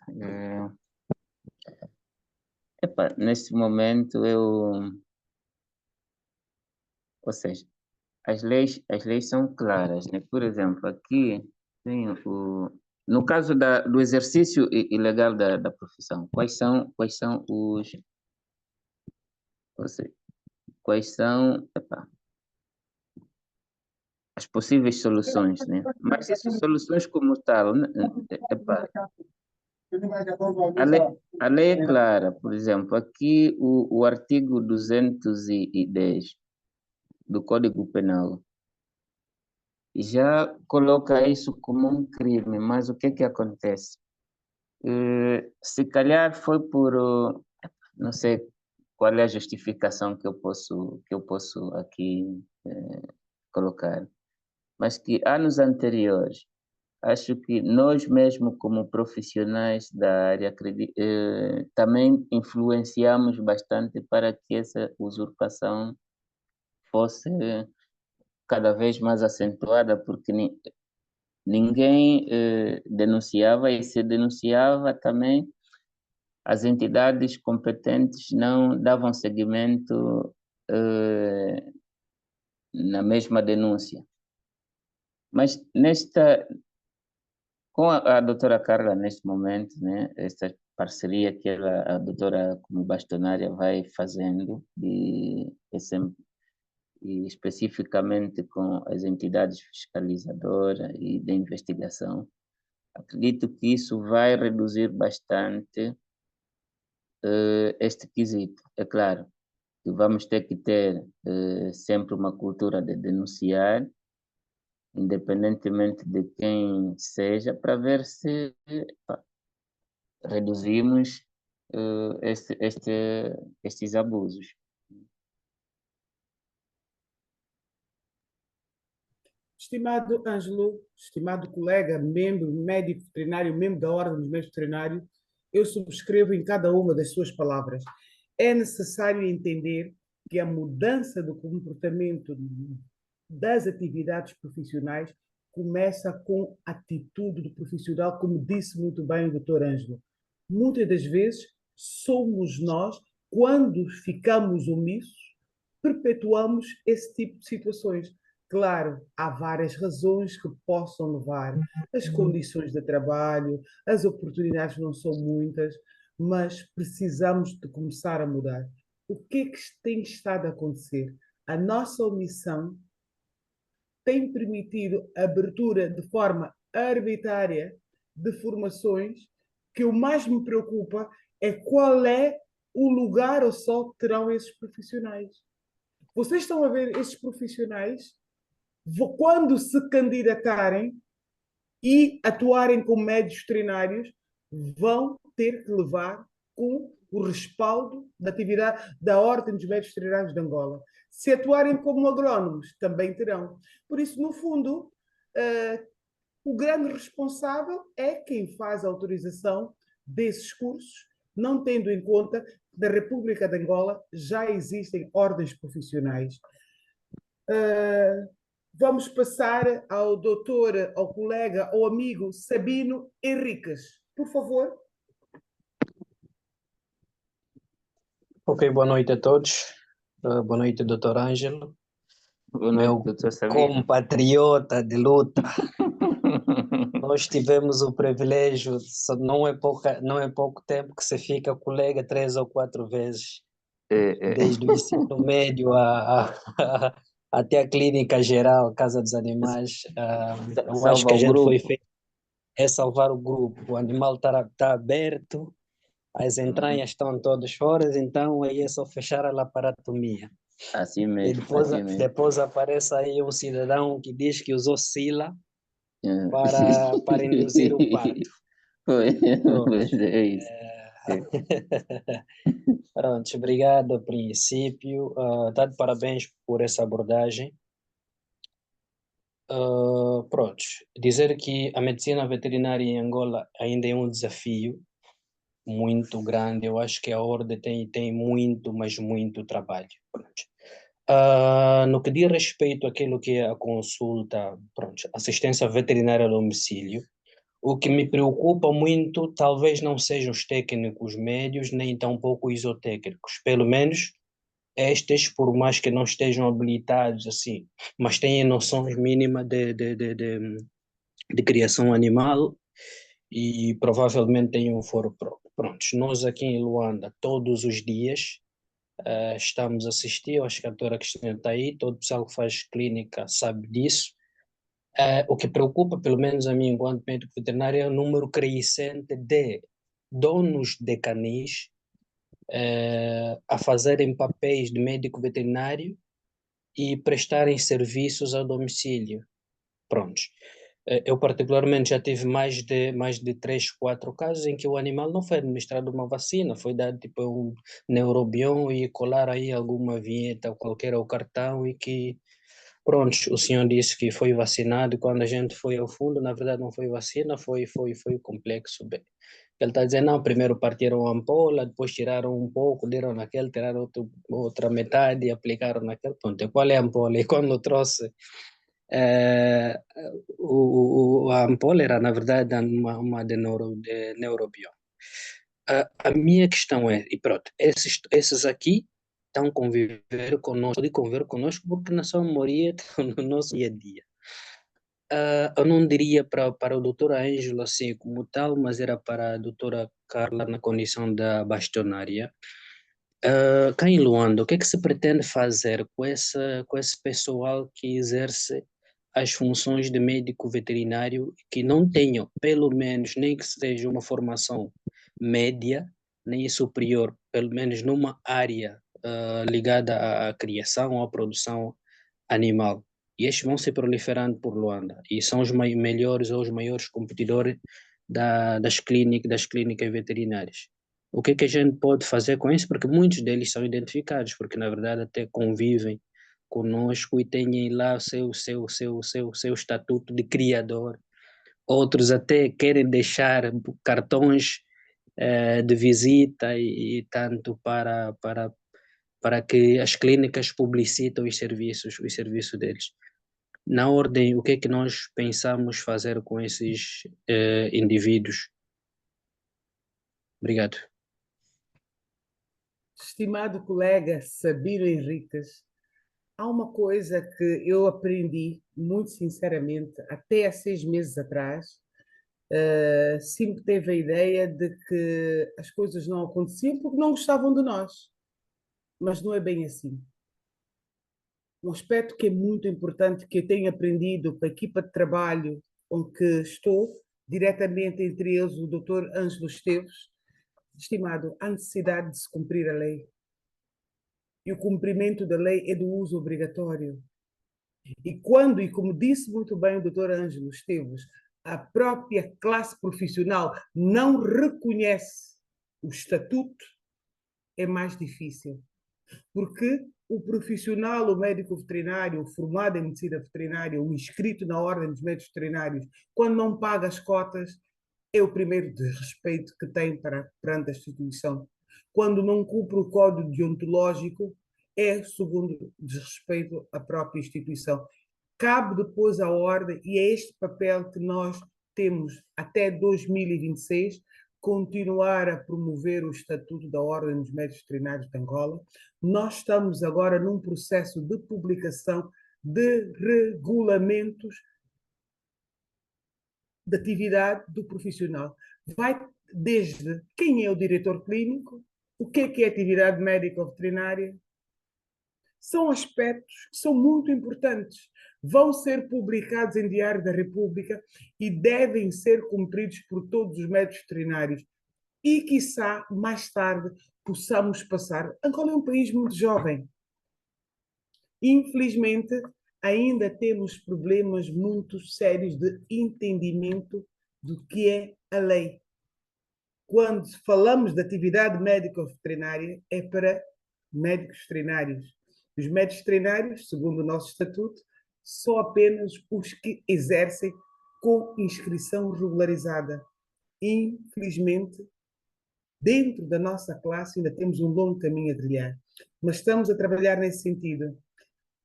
Neste momento, ou seja, as leis são claras, né? Por exemplo, aqui tem no caso do exercício ilegal da profissão, quais são os, ou seja, quais são, as possíveis soluções, né? Mas essas soluções como tal, a lei é clara. Por exemplo, aqui o artigo 210 do Código Penal já coloca isso como um crime, mas o que é que acontece? Se calhar foi por, não sei qual é a justificação que eu posso aqui colocar, mas que anos anteriores, acho que nós mesmo como profissionais da área também influenciamos bastante para que essa usurpação fosse cada vez mais acentuada, porque ninguém denunciava, e se denunciava também as entidades competentes não davam seguimento na mesma denúncia. Mas Com a doutora Carla, neste momento, né, esta parceria que a doutora, como bastonária, vai fazendo, e especificamente com as entidades fiscalizadoras e de investigação, acredito que isso vai reduzir bastante este quesito. É claro que vamos ter que ter sempre uma cultura de denunciar, independentemente de quem seja, para ver se reduzimos estes abusos. Estimado Ângelo, estimado colega, membro, médico veterinário, membro da Ordem dos Médicos Veterinários, eu subscrevo em cada uma das suas palavras. É necessário entender que a mudança do comportamento das atividades profissionais começa com a atitude do profissional, como disse muito bem o doutor Ângelo. Muitas das vezes somos nós, quando ficamos omissos, perpetuamos esse tipo de situações. Claro, há várias razões que possam levar. As condições de trabalho, as oportunidades não são muitas, mas precisamos de começar a mudar. O que é que tem estado a acontecer? A nossa omissão tem permitido a abertura de forma arbitrária de formações que o mais me preocupa é qual é o lugar ao sol que terão esses profissionais. Vocês estão a ver esses profissionais, quando se candidatarem e atuarem como médicos veterinários, vão ter que levar com o respaldo da atividade da Ordem dos Médicos Veterinários de Angola. Se atuarem como agrónomos, também terão. Por isso, no fundo, o grande responsável é quem faz a autorização desses cursos, não tendo em conta que na República de Angola já existem ordens profissionais. Vamos passar ao doutor, ao colega, ao amigo Sabino Henriques. Por favor. Ok, boa noite a todos. Boa noite, doutor Ângelo. Boa Meu noite, doutor Sabino. compatriota de luta. Nós tivemos o privilégio, não é pouco tempo que se fica colega 3 ou 4 vezes, desde o ensino médio até a clínica geral, Casa dos Animais. Eu acho que a gente foi feito é salvar o grupo. O animal está aberto, as entranhas estão todas fora, então aí é só fechar a laparotomia. Assim mesmo, depois aparece aí um cidadão que diz que usou Sila para induzir o parto. Pois é isso. Pronto, obrigado a princípio. Tá de parabéns por essa abordagem. Pronto, dizer que a medicina veterinária em Angola ainda é um desafio muito grande. Eu acho que a Ordem tem muito, mas muito trabalho. No que diz respeito àquilo que é a consulta, pronto, assistência veterinária a domicílio, o que me preocupa muito talvez não sejam os técnicos médios, nem tampouco os zootécnicos. Pelo menos estes, por mais que não estejam habilitados assim, mas têm noções mínimas de criação animal e provavelmente têm um foro próprio. Prontos, nós aqui em Luanda, todos os dias, estamos a assistir, eu acho que a doutora Cristina está aí, todo o pessoal que faz clínica sabe disso. O que preocupa, pelo menos a mim, enquanto médico veterinário, é o número crescente de donos de canis a fazerem papéis de médico veterinário e prestarem serviços ao domicílio. Prontos. Eu particularmente já tive mais de 3, 4 casos em que o animal não foi administrado uma vacina, foi dado tipo um neurobion e colar aí alguma vinheta ou qualquer ou cartão e que, pronto, o senhor disse que foi vacinado e quando a gente foi ao fundo, na verdade não foi vacina, foi complexo. Bem, ele está dizendo, não, primeiro partiram a ampola, depois tiraram um pouco, deram naquele, tiraram outra metade e aplicaram naquele. Pronto, qual é a ampola? E quando eu trouxe a ampola era, na verdade, uma de neurobion. A minha questão é, e pronto, esses aqui estão conviver conosco porque na sua maioria estão no nosso dia a dia. Eu não diria para o doutor Ângelo assim como tal, mas era para a doutora Carla na condição da bastonária. Cá em Luanda, o que é que se pretende fazer com esse pessoal que exerce as funções de médico veterinário que não tenham, pelo menos, nem que seja uma formação média, nem superior, pelo menos numa área ligada à criação ou à produção animal? E estes vão se proliferando por Luanda e são os melhores ou os maiores competidores das clínicas veterinárias. O que é que a gente pode fazer com isso? Porque muitos deles são identificados, porque na verdade até convivem conosco e têm lá o seu estatuto de criador. Outros até querem deixar cartões de visita e tanto para que as clínicas publicitem os serviços deles. Na ordem, o que é que nós pensamos fazer com esses indivíduos? Obrigado. Estimado colega Sabino Henriques, há uma coisa que eu aprendi, muito sinceramente, até há 6 meses atrás. Sempre teve a ideia de que as coisas não aconteciam porque não gostavam de nós. Mas não é bem assim. Um aspecto que é muito importante, que eu tenho aprendido com a equipa de trabalho com que estou, diretamente entre eles o Dr. Ângelo Esteves, estimado, há necessidade de se cumprir a lei. E o cumprimento da lei é do uso obrigatório. E quando, e como disse muito bem o Dr. Ângelo Esteves, a própria classe profissional não reconhece o estatuto, é mais difícil. Porque o profissional, o médico veterinário, o formado em medicina veterinária, o inscrito na ordem dos médicos veterinários, quando não paga as cotas, é o primeiro desrespeito que tem perante a instituição. Quando não cumpre o código deontológico, é o segundo desrespeito à própria instituição. Cabe depois à ordem, e é este papel que nós temos até 2026, continuar a promover o Estatuto da Ordem dos Médicos Veterinários de Angola. Nós estamos agora num processo de publicação de regulamentos de atividade do profissional. Vai desde quem é o diretor clínico, o que é atividade médica ou veterinária. São aspectos que são muito importantes. Vão ser publicados em Diário da República e devem ser cumpridos por todos os médicos veterinários. E, quiçá, mais tarde, possamos passar. Angola é um país muito jovem. Infelizmente, ainda temos problemas muito sérios de entendimento do que é a lei. Quando falamos de atividade médica ou veterinária, é para médicos veterinários. Os médicos veterinários, segundo o nosso estatuto, são apenas os que exercem com inscrição regularizada. Infelizmente, dentro da nossa classe ainda temos um longo caminho a trilhar, mas estamos a trabalhar nesse sentido.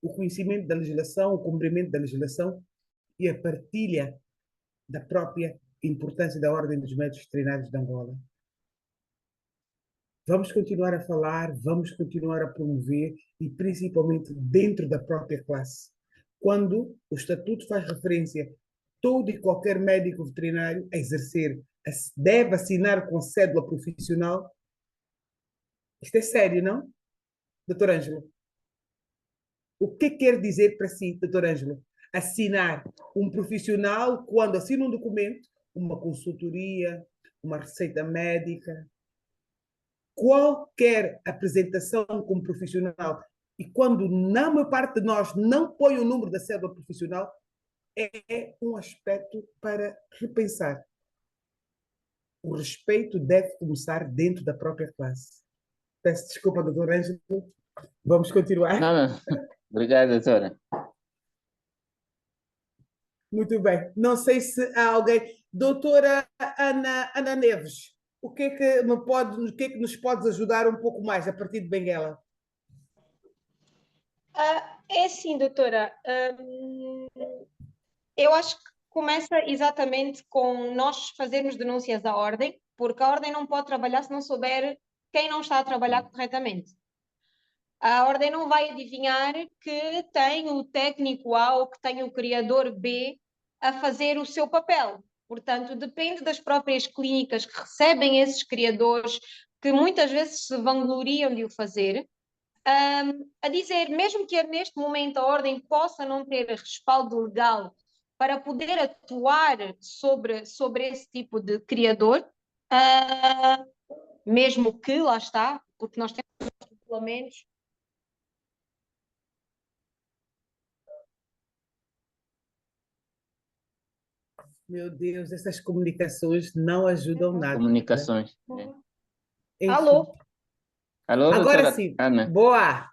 O conhecimento da legislação, o cumprimento da legislação e a partilha da própria importância da Ordem dos Médicos Veterinários de Angola. Vamos continuar a falar, vamos continuar a promover e principalmente dentro da própria classe. Quando o Estatuto faz referência a todo e qualquer médico veterinário a exercer, deve assinar com a cédula profissional. Isto é sério, não? Doutor Ângelo? O que quer dizer para si, doutor Ângelo? Assinar um profissional, quando assina um documento, uma consultoria, uma receita médica, qualquer apresentação como profissional, e quando na maior parte de nós não põe o número da cédula profissional, é um aspecto para repensar. O respeito deve começar dentro da própria classe. Peço desculpa, doutor Ângelo. Vamos continuar? Não. Obrigado, doutora. Muito bem. Não sei se há alguém. Doutora Ana Neves, o que é que nos podes ajudar um pouco mais a partir de Benguela? É assim, doutora. Eu acho que começa exatamente com nós fazermos denúncias à ordem, porque a ordem não pode trabalhar se não souber quem não está a trabalhar corretamente. A ordem não vai adivinhar que tem o técnico A ou que tem o criador B a fazer o seu papel. Portanto, depende das próprias clínicas que recebem esses criadores, que muitas vezes se vangloriam de o fazer, a dizer, mesmo que neste momento a ordem possa não ter respaldo legal para poder atuar sobre esse tipo de criador, mesmo que, lá está, porque nós temos regulamentos. Meu Deus, essas comunicações não ajudam nada. Comunicações. Né? Enfim. Alô? Alô, Agora doutora sim. Ana? Boa!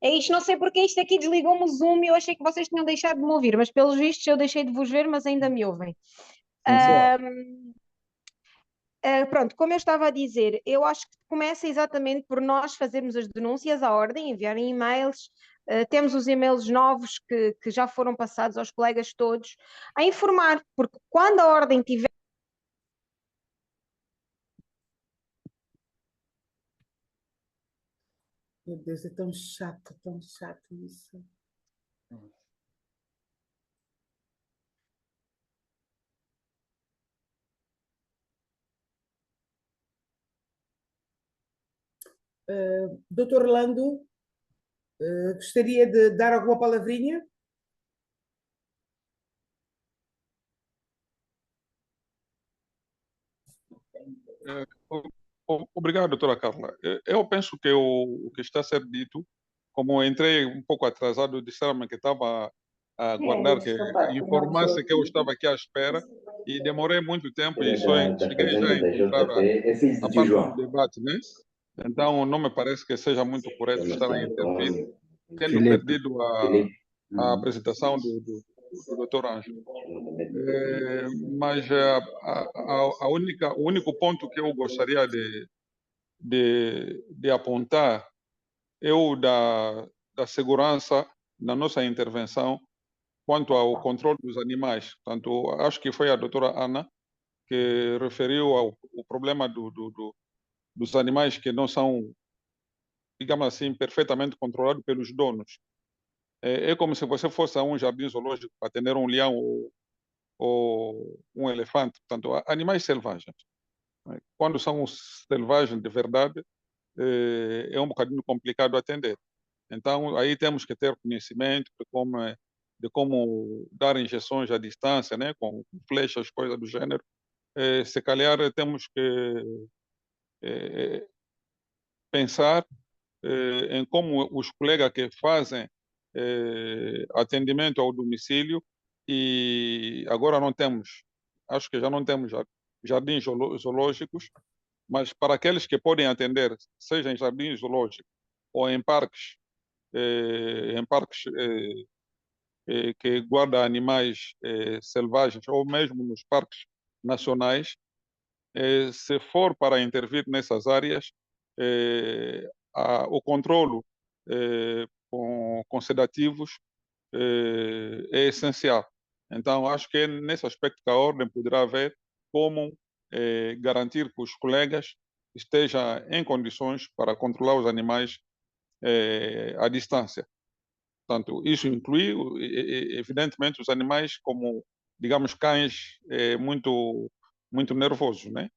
É isto, não sei porque isto aqui desligou-me o Zoom e eu achei que vocês tinham deixado de me ouvir, mas pelos vistos eu deixei de vos ver, mas ainda me ouvem. Pronto, como eu estava a dizer, eu acho que começa exatamente por nós fazermos as denúncias à ordem, enviarem e-mails, temos os e-mails novos que já foram passados aos colegas todos, a informar, porque quando a ordem tiver. Meu Deus, é tão chato isso. Doutor Orlando, gostaria de dar alguma palavrinha? Obrigado, doutora Carla. Eu penso que o que está a ser dito, como eu entrei um pouco atrasado, disseram-me que estava a aguardar que informasse que eu estava aqui à espera e demorei muito tempo e só cheguei já a encontrar a parte do debate, né? Então, não me parece que seja muito correto estar a intervir, tendo perdido a apresentação do Dr. Ângelo. Mas o único ponto que eu gostaria de apontar é o da segurança na nossa intervenção quanto ao controle dos animais. Portanto, acho que foi a doutora Ana que referiu ao problema dos animais que não são, digamos assim, perfeitamente controlados pelos donos. É como se você fosse a um jardim zoológico para atender um leão ou um elefante, portanto, animais selvagens. Quando são selvagens de verdade, é um bocadinho complicado atender. Então, aí temos que ter conhecimento de como dar injeções à distância, né, com flechas, coisas do gênero. Se calhar temos que pensar em como os colegas que fazem atendimento ao domicílio, e agora não temos, acho que já não temos jardins zoológicos, mas para aqueles que podem atender, seja em jardins zoológicos ou em parques que guardam animais selvagens, ou mesmo nos parques nacionais, se for para intervir nessas áreas, o controlo com sedativos é essencial. Então, acho que é nesse aspecto que a ordem poderá ver como garantir que os colegas estejam em condições para controlar os animais à distância. Portanto, isso inclui, evidentemente, os animais como, digamos, cães muito, muito nervosos, né?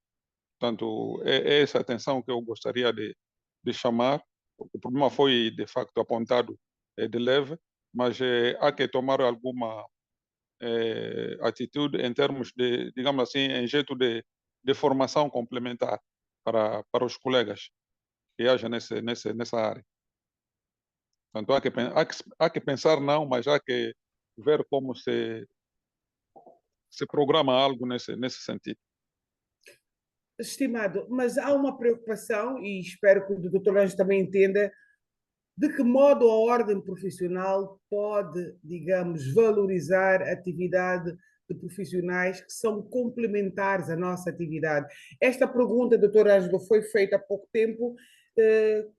Portanto, é essa atenção que eu gostaria de chamar. O problema foi, de facto, apontado de leve, mas há que tomar alguma atitude em termos de, digamos assim, em jeito de formação complementar para os colegas que haja nessa área. Portanto, há que pensar não, mas há que ver como se programa algo nesse sentido. Estimado, mas há uma preocupação, e espero que o Dr. Anjo também entenda, de que modo a ordem profissional pode, digamos, valorizar a atividade de profissionais que são complementares à nossa atividade. Esta pergunta, Dr. Ângelo, foi feita há pouco tempo.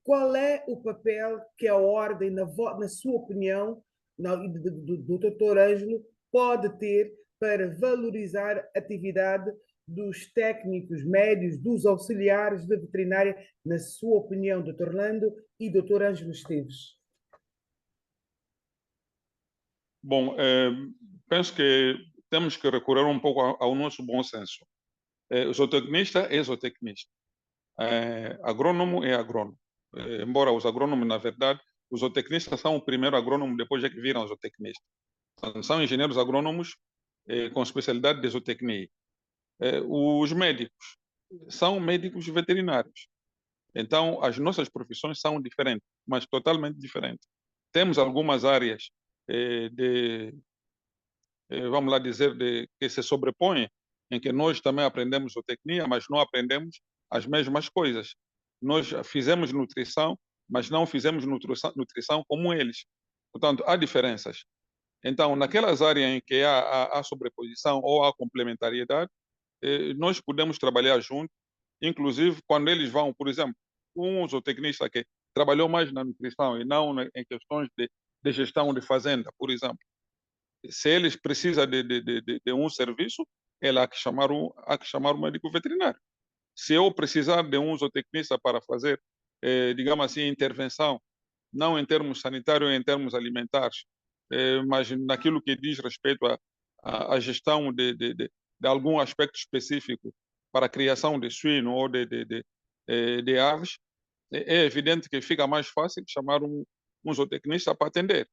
Qual é o papel que a ordem, na sua opinião, do Dr. Ângelo, pode ter para valorizar a atividade dos técnicos médios, dos auxiliares de veterinária, na sua opinião, Dr. Orlando e Dr. Ângelo Esteves? Bom, penso que temos que recorrer um pouco ao nosso bom senso. Zootecnista é zootecnista. Agrônomo é agrônomo. Embora os agrônomos, na verdade, os zootecnistas são o primeiro agrônomo, depois é que viram zootecnistas. São engenheiros agrônomos com especialidade de zootecnia. Os médicos são médicos veterinários. Então, as nossas profissões são diferentes, mas totalmente diferentes. Temos algumas áreas vamos lá dizer, que se sobrepõem, em que nós também aprendemos zootecnia, mas não aprendemos as mesmas coisas. Nós fizemos nutrição, mas não fizemos nutrição como eles. Portanto, há diferenças. Então, naquelas áreas em que há sobreposição ou há complementariedade, nós podemos trabalhar juntos, inclusive quando eles vão, por exemplo, um zootecnista que trabalhou mais na nutrição e não em questões de gestão de fazenda, por exemplo. Se eles precisam de um serviço, ele há que chamar um médico veterinário. Se eu precisar de um zootecnista para fazer, digamos assim, intervenção, não em termos sanitários, em termos alimentares, mas naquilo que diz respeito à gestão de algum aspecto específico para a criação de suíno ou de aves, é evidente que fica mais fácil chamar um zootecnista para atender,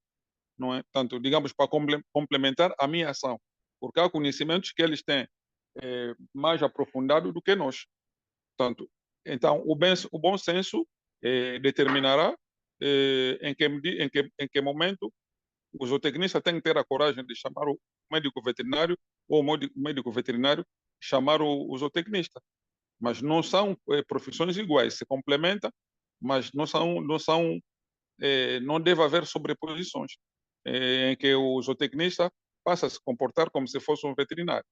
não é? Tanto, digamos, para complementar a minha ação, porque há conhecimentos que eles têm mais aprofundado do que nós. Tanto, então, o bom senso determinará em que momento o zootecnista tem que ter a coragem de chamar o médico veterinário ou o médico veterinário chamar o zootecnista. Mas não são profissões iguais, se complementam, mas não deve haver sobreposições, em que o zootecnista passa a se comportar como se fosse um veterinário.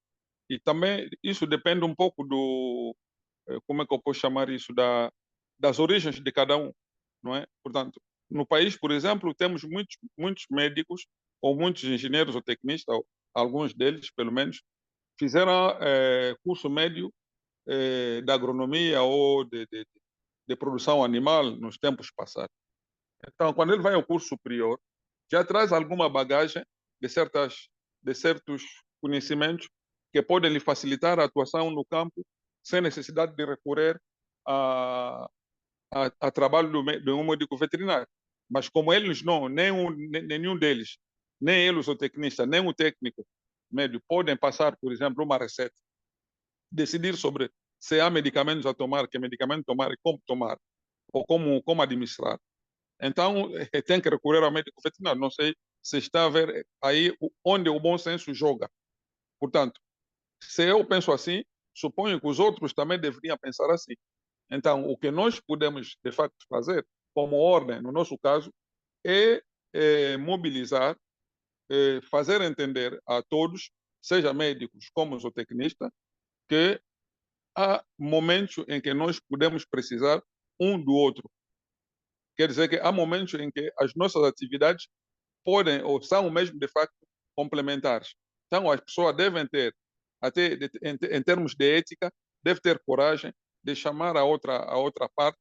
E também isso depende um pouco como é que eu posso chamar isso, das origens de cada um, não é? Portanto, no país, por exemplo, temos muitos médicos ou muitos engenheiros ou tecnistas, ou alguns deles, pelo menos, fizeram curso médio de agronomia ou de produção animal nos tempos passados. Então, quando ele vai ao curso superior, já traz alguma bagagem de certos conhecimentos que podem lhe facilitar a atuação no campo sem necessidade de recorrer a trabalho de um médico veterinário. Mas como eles não, nenhum deles, nem eles, o tecnista, nem o técnico médio, podem passar, por exemplo, uma receita, decidir sobre se há medicamentos a tomar, que medicamento tomar e como tomar, ou como administrar. Então, tem que recorrer ao médico veterinário. Não sei se está a ver aí onde o bom senso joga. Portanto, se eu penso assim, suponho que os outros também deveriam pensar assim. Então, o que nós podemos, de facto, fazer, como ordem, no nosso caso, é mobilizar, fazer entender a todos, seja médicos como zootecnistas, que há momentos em que nós podemos precisar um do outro. Quer dizer que há momentos em que as nossas atividades podem ou são mesmo, de facto, complementares. Então, as pessoas devem ter, até em termos de ética, devem ter coragem de chamar a outra parte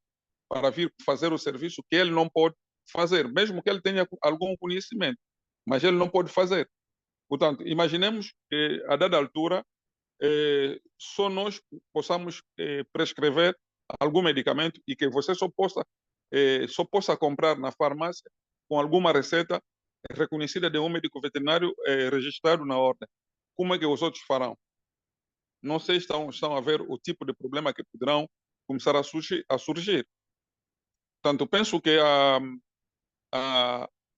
para vir fazer o serviço que ele não pode fazer, mesmo que ele tenha algum conhecimento, mas ele não pode fazer. Portanto, imaginemos que, a dada altura, só nós possamos prescrever algum medicamento e que você só possa comprar na farmácia com alguma receita reconhecida de um médico veterinário registrado na ordem. Como é que os outros farão? Não sei se estão a ver o tipo de problema que poderão começar a surgir. Portanto, penso que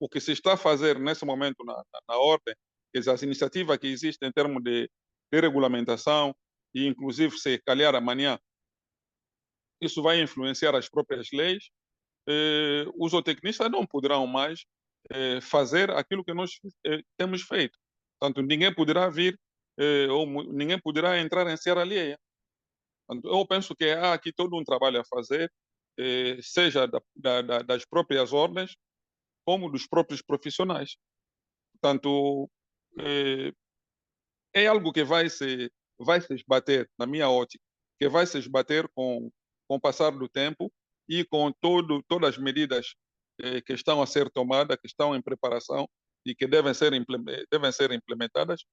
o que se está a fazer nesse momento na ordem, as iniciativas que existem em termos de regulamentação, e inclusive se calhar amanhã isso vai influenciar as próprias leis, os zootecnistas não poderão mais fazer aquilo que nós temos feito. Portanto, ninguém poderá vir ou ninguém poderá entrar em seara alheia. Portanto, eu penso que há aqui todo um trabalho a fazer, seja das próprias ordens, como dos próprios profissionais. Portanto, é algo que vai se esbater, na minha ótica, que vai se esbater com o passar do tempo e com todas as medidas que estão a ser tomadas, que estão em preparação e que devem ser implementadas,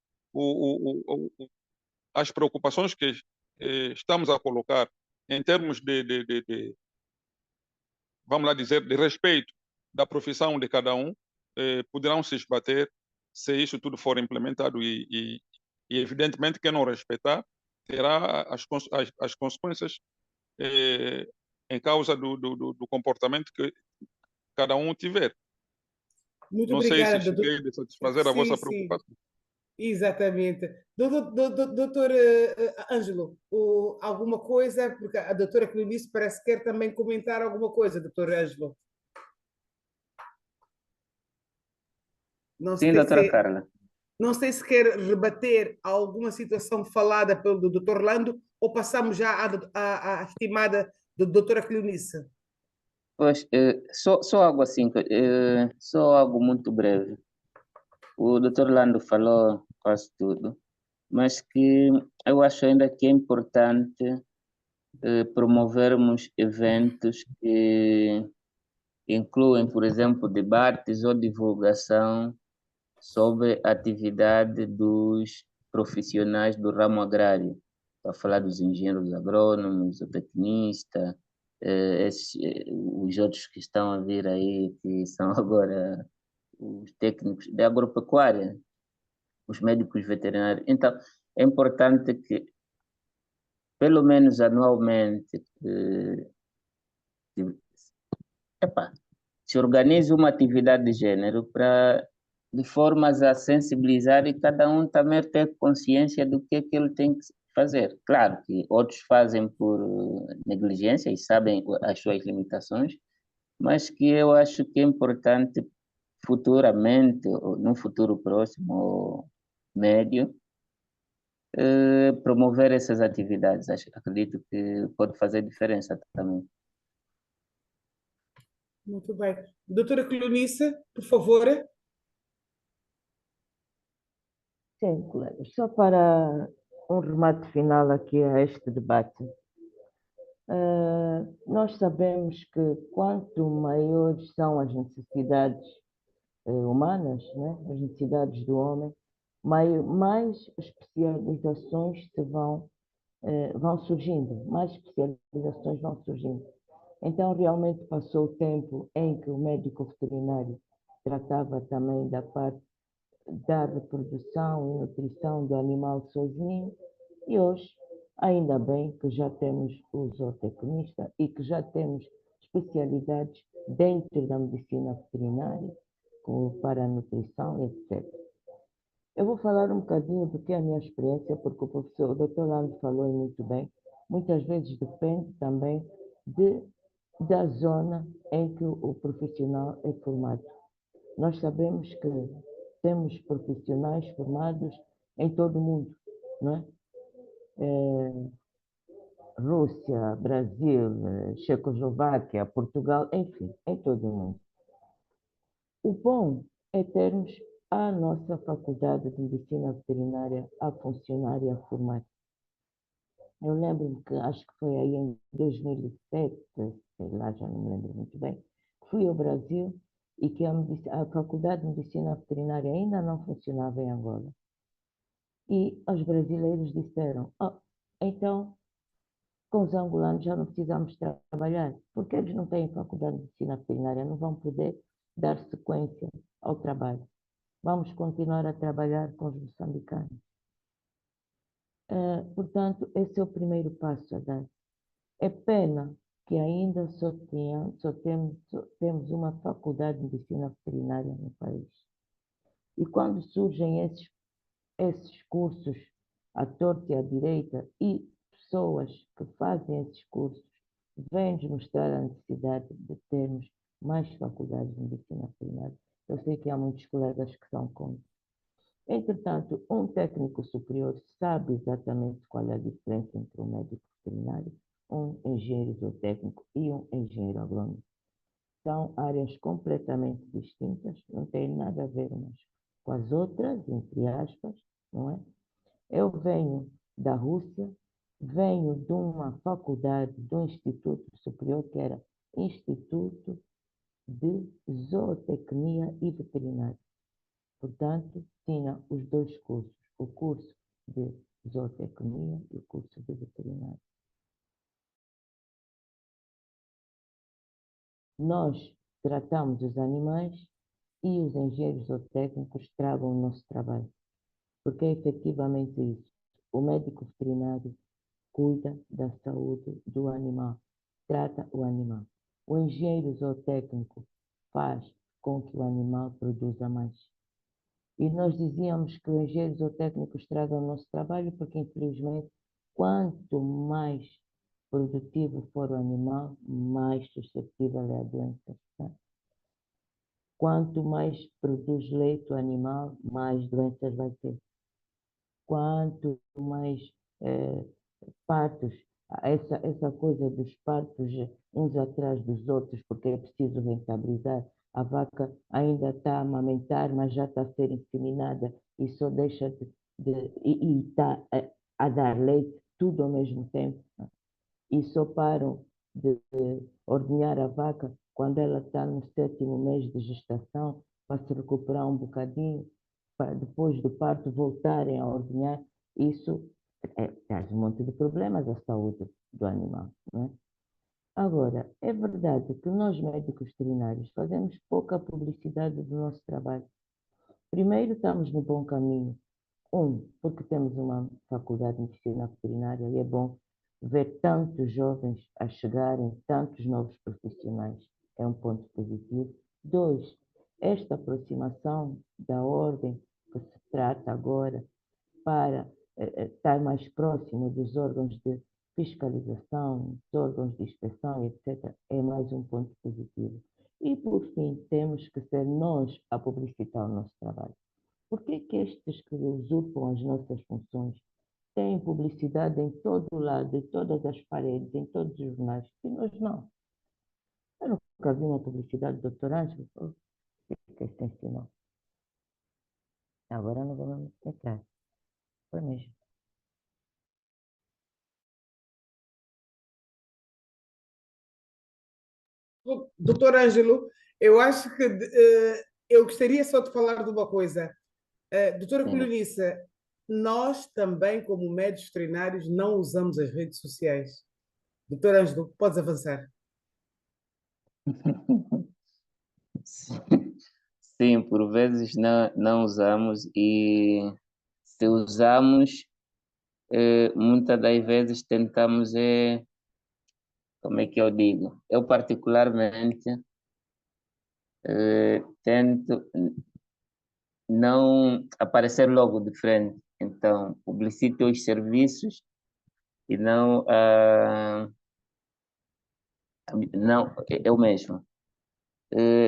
as preocupações que estamos a colocar em termos vamos lá dizer, de respeito da profissão de cada um, poderão se esbater se isso tudo for implementado e evidentemente, quem não respeitar terá as consequências em causa do comportamento que cada um tiver. Muito Não sei se obrigada, doutor. cheguei a satisfazer a Sim, vossa sim, preocupação. exatamente. Doutor Ângelo, alguma coisa, porque a doutora Cleonice parece que quer também comentar alguma coisa, doutor Ângelo. Não Sim, sei doutora se, Carla. não sei se quer rebater alguma situação falada pelo doutor Orlando ou passamos já à estimada da doutora Cleonice. Pois, só algo assim, só algo muito breve. O doutor Lando falou quase tudo, mas que eu acho ainda que é importante promovermos eventos que incluem, por exemplo, debates ou divulgação sobre a atividade dos profissionais do ramo agrário. Estou a falar dos engenheiros agrônomos, o tecnista, os outros que estão a vir aí, que são agora os técnicos da agropecuária, os médicos veterinários. Então, é importante que, pelo menos anualmente, se organize uma atividade de gênero para de formas a sensibilizar e cada um também ter consciência do que é que ele tem que fazer. Claro que outros fazem por negligência e sabem as suas limitações, mas que eu acho que é importante futuramente, ou num futuro próximo ou médio, promover essas atividades. Acredito que pode fazer diferença também. Muito bem. Doutora Cleonice, por favor. Sim, colegas, só para um remate final aqui a este debate. Nós sabemos que quanto maiores são as necessidades humanas, né, as necessidades do homem, mais especializações vão surgindo, mais especializações vão surgindo. Então, realmente passou o tempo em que o médico veterinário tratava também da parte da reprodução e nutrição do animal sozinho, e hoje, ainda bem que já temos o zootecnista e que já temos especialidades dentro da medicina veterinária, como para a nutrição, etc. Eu vou falar um bocadinho do que é a minha experiência, porque o professor, o Dr. Lando falou muito bem, muitas vezes depende também da zona em que o profissional é formado. Nós sabemos que temos profissionais formados em todo o mundo, não é? Rússia, Brasil, Checoslováquia, Portugal, enfim, em todo o mundo. O bom é termos a nossa faculdade de medicina veterinária a funcionar e a formar. Eu lembro-me que acho que foi aí em 2007, sei lá, já não me lembro muito bem, que fui ao Brasil e que a faculdade de medicina veterinária ainda não funcionava em Angola. E os brasileiros disseram, então com os angolanos já não precisamos trabalhar, porque eles não têm faculdade de medicina veterinária, não vão poder dar sequência ao trabalho. Vamos continuar a trabalhar com os moçambicanos. Portanto, esse é o primeiro passo a dar. É pena que ainda só temos uma faculdade de medicina veterinária no país. E quando surgem esses cursos à torta e à direita e pessoas que fazem esses cursos vêm-nos mostrar a necessidade de termos mais faculdades de medicina veterinária. Eu sei que há muitos colegas que são contra. Entretanto, um técnico superior sabe exatamente qual é a diferença entre um médico veterinário, um engenheiro zootécnico e um engenheiro agrônomo. São áreas completamente distintas, não têm nada a ver umas com as outras, entre aspas, não é? Eu venho da Rússia, venho de uma faculdade, de um instituto superior que era Instituto de Zootecnia e Veterinária. Portanto, tinha os dois cursos, o curso de zootecnia e o curso de veterinário. Nós tratamos os animais e os engenheiros zootécnicos tragam o nosso trabalho, porque é efetivamente isso. O médico veterinário cuida da saúde do animal, trata o animal. O engenheiro zootécnico faz com que o animal produza mais. E nós dizíamos que o engenheiro zootécnico estraga o nosso trabalho porque, infelizmente, quanto mais produtivo for o animal, mais suscetível é a doença. Tá? Quanto mais produz leite o animal, mais doenças vai ter. Quanto mais partos, essa coisa dos partos uns atrás dos outros, porque é preciso rentabilizar. A vaca ainda está a amamentar, mas já está a ser inseminada e só deixa e está a dar leite, tudo ao mesmo tempo. E só param de ordenhar a vaca quando ela está no 7º mês de gestação, para se recuperar um bocadinho, para depois do parto voltarem a ordenhar. Isso traz um monte de problemas à saúde do animal, não é? Agora, é verdade que nós, médicos veterinários, fazemos pouca publicidade do nosso trabalho. Primeiro, estamos no bom caminho. Porque temos uma faculdade de medicina veterinária e é bom ver tantos jovens a chegarem, tantos novos profissionais. É um ponto positivo. 2, esta aproximação da ordem que se trata agora para estar mais próximo dos órgãos de fiscalização, dos órgãos de inspeção, etc., é mais um ponto positivo. E, por fim, temos que ser nós a publicitar o nosso trabalho. Por que que estes que usurpam as nossas funções têm publicidade em todo o lado, em todas as paredes, em todos os jornais, e nós não? Eu nunca vi uma publicidade do Dr. Ângelo, fiquei sem sinal. Agora não vamos entrar. Foi mesmo. Doutor Ângelo, eu acho que eu gostaria só de falar de uma coisa. Doutora Clonice, nós também, como médicos veterinários, não usamos as redes sociais. Doutor Ângelo, podes avançar. Sim, por vezes não usamos e se usamos, muitas das vezes tentamos, como é que eu digo? Eu particularmente tento não aparecer logo de frente, então publicito os serviços e não eu mesmo.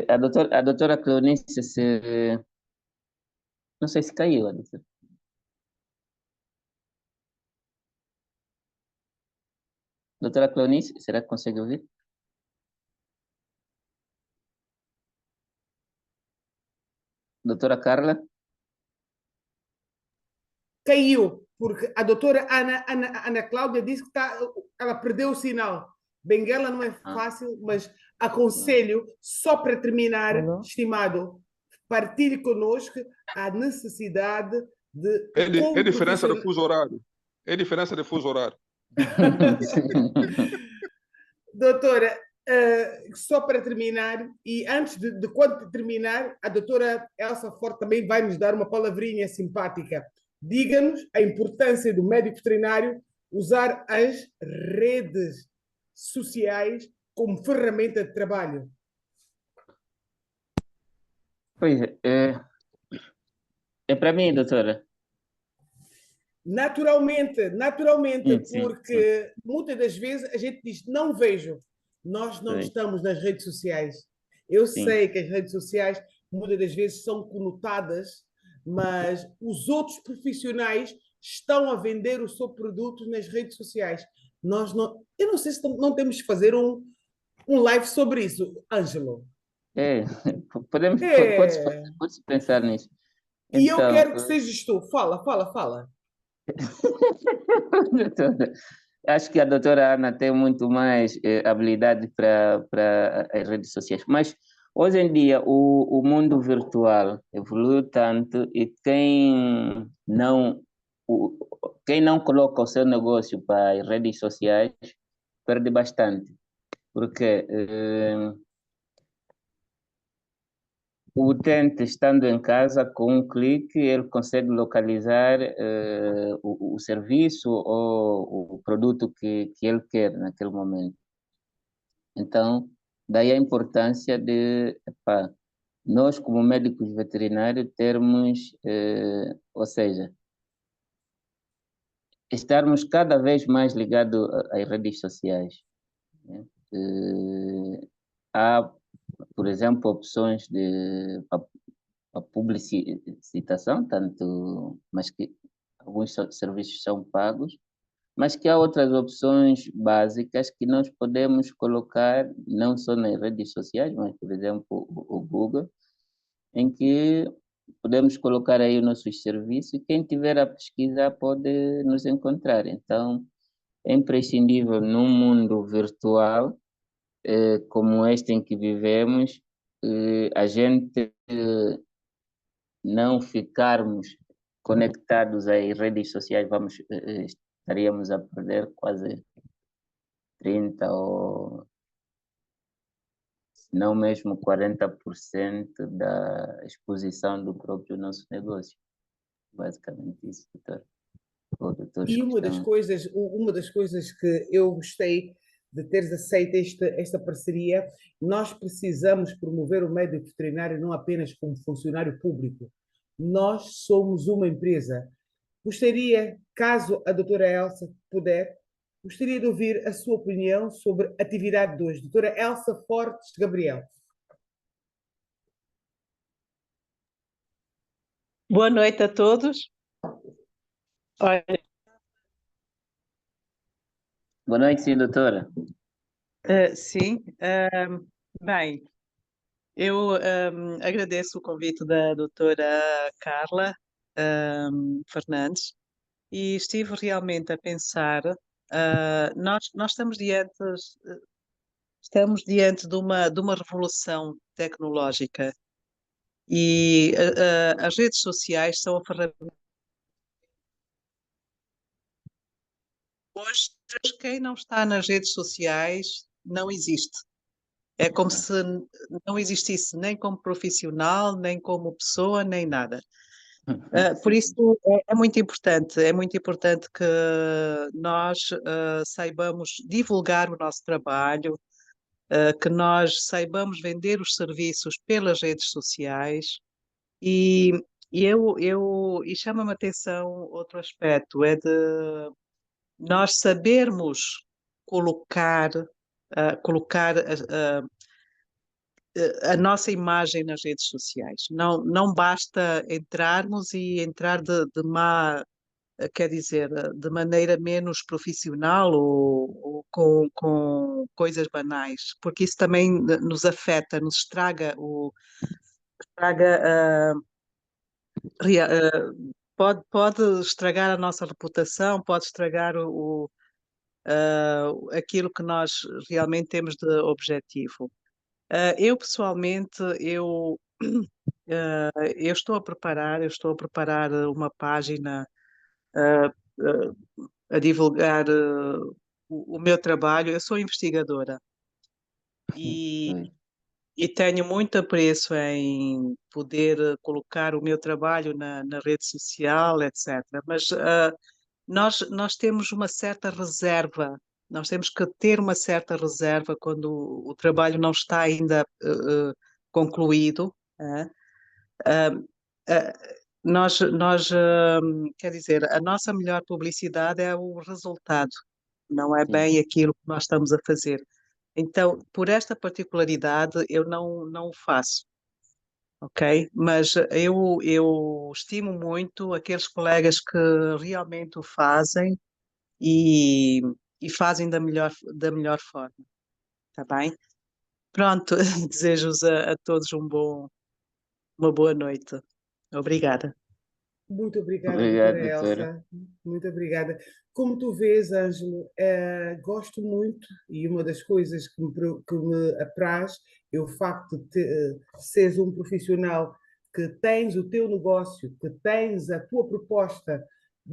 A doutora Cleonice, não sei se caiu, a doutora. Doutora Cleonice, será que consegue ouvir? Doutora Carla? Caiu, porque a doutora Ana Cláudia disse que ela perdeu o sinal. Benguela não é fácil, mas aconselho, só para terminar, estimado, partilhe conosco a necessidade de... É diferença de fuso horário. É diferença de fuso horário. Doutora, só para terminar, e antes de quando terminar, a doutora Elsa Forte também vai nos dar uma palavrinha simpática. Diga-nos a importância do médico veterinário usar as redes sociais como ferramenta de trabalho. Pois é para mim, doutora. Naturalmente, porque muitas das vezes a gente diz, não vejo. Nós não estamos nas redes sociais. Eu sei que as redes sociais muitas das vezes são conotadas, mas os outros profissionais estão a vender o seu produto nas redes sociais. Eu não sei se não temos que fazer um live sobre isso, Ângelo. Pode pensar nisso. E então, eu quero que sejas tu. Fala. Acho que a doutora Ana tem muito mais habilidade para as redes sociais. Mas Hoje em dia, o mundo virtual evoluiu tanto e quem não coloca o seu negócio para as redes sociais perde bastante, porque o utente, estando em casa, com um clique, ele consegue localizar o serviço ou o produto que ele quer naquele momento. Então, daí a importância de, epá, nós, como médicos veterinários, termos, ou seja, estarmos cada vez mais ligados às redes sociais, né? Há, por exemplo, opções para publicitação, mas que alguns serviços são pagos, mas que há outras opções básicas que nós podemos colocar não só nas redes sociais, mas, por exemplo, o Google, em que podemos colocar aí os nossos serviços e quem tiver a pesquisar pode nos encontrar. Então, é imprescindível num mundo virtual como este em que vivemos, a gente não ficarmos conectados às redes sociais, estaríamos a perder quase 30 ou se não mesmo 40% da exposição do próprio nosso negócio. Basicamente isso, doutor. E uma das coisas que eu gostei de teres aceito esta parceria, nós precisamos promover o médico veterinário não apenas como funcionário público. Nós somos uma empresa. Gostaria, caso a doutora Elsa puder, gostaria de ouvir a sua opinião sobre a atividade de hoje. Doutora Elsa Fortes Gabriel. Boa noite a todos. Olha, Boa noite, sim, doutora. sim, bem, eu agradeço o convite da doutora Carla Fernandes e estive realmente a pensar, nós estamos diante de uma revolução tecnológica e as redes sociais são a ferramenta. Hoje, quem não está nas redes sociais não existe. É como se não existisse nem como profissional, nem como pessoa, nem nada. Por isso é muito importante que nós saibamos divulgar o nosso trabalho, que nós saibamos vender os serviços pelas redes sociais e chama-me a atenção outro aspecto, é de nós sabermos colocar a nossa imagem nas redes sociais. Não basta entrarmos e entrar quer dizer, de maneira menos profissional ou com coisas banais, porque isso também nos afeta, nos estraga, pode estragar a nossa reputação, pode estragar aquilo que nós realmente temos de objetivo. Eu pessoalmente, eu estou a preparar uma página uh, a divulgar o meu trabalho. Eu sou investigadora e tenho muito apreço em poder colocar o meu trabalho na rede social, etc. Mas nós temos uma certa reserva. Nós temos que ter uma certa reserva quando o trabalho não está ainda concluído. Quer dizer, a nossa melhor publicidade é o resultado, não é bem aquilo que nós estamos a fazer. Então, por esta particularidade, eu não o faço, ok? Mas eu estimo muito aqueles colegas que realmente o fazem e, e fazem da melhor forma, tá bem? Pronto, desejo-vos a todos uma boa noite. Obrigada. Muito obrigada, Obrigado, doutora doutora. Elsa. Muito obrigada. Como tu vês, Ângelo, gosto muito, e uma das coisas que me apraz é o facto de seres um profissional que tens o teu negócio, que tens a tua proposta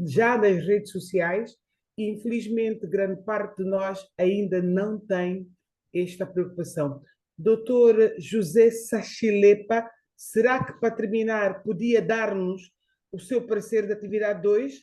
já nas redes sociais, e infelizmente grande parte de nós ainda não tem esta preocupação. Doutor José Sachilepa, será que para terminar podia dar-nos o seu parecer da atividade 2?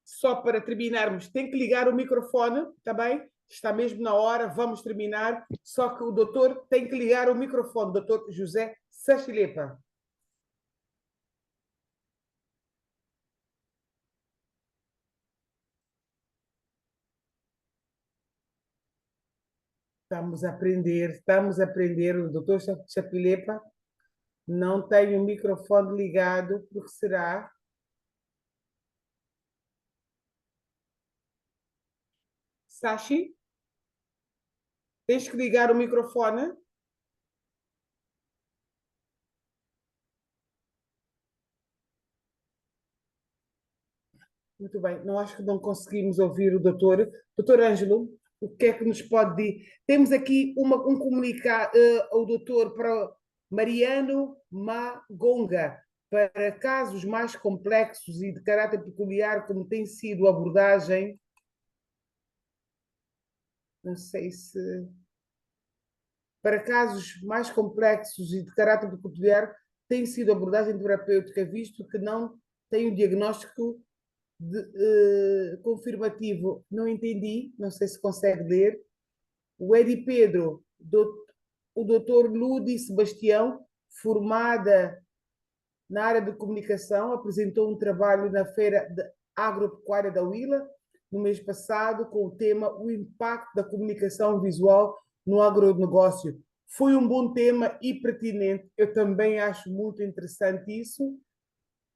Só para terminarmos, tem que ligar o microfone, está bem? Está mesmo na hora, vamos terminar. Só que o doutor tem que ligar o microfone, doutor José Sachilepa. Estamos a aprender. O doutor Sachilepa não tem o microfone ligado, porque será? Sachi, tens que ligar o microfone. Muito bem, não acho que não conseguimos ouvir o doutor. Doutor Ângelo, o que é que nos pode dizer? Temos aqui um comunicado ao doutor para Mariano Magonga, para casos mais complexos e de caráter peculiar, como tem sido a abordagem. Não sei se. Para casos mais complexos e de caráter peculiar, tem sido a abordagem terapêutica, visto que não tem o diagnóstico confirmativo. Não entendi, não sei se consegue ler. O Edi Pedro, o doutor Ludi Sebastião, formada na área de comunicação, apresentou um trabalho na Feira Agropecuária da Huila, no mês passado, com o tema O Impacto da Comunicação Visual no Agronegócio. Foi um bom tema e pertinente. Eu também acho muito interessante isso.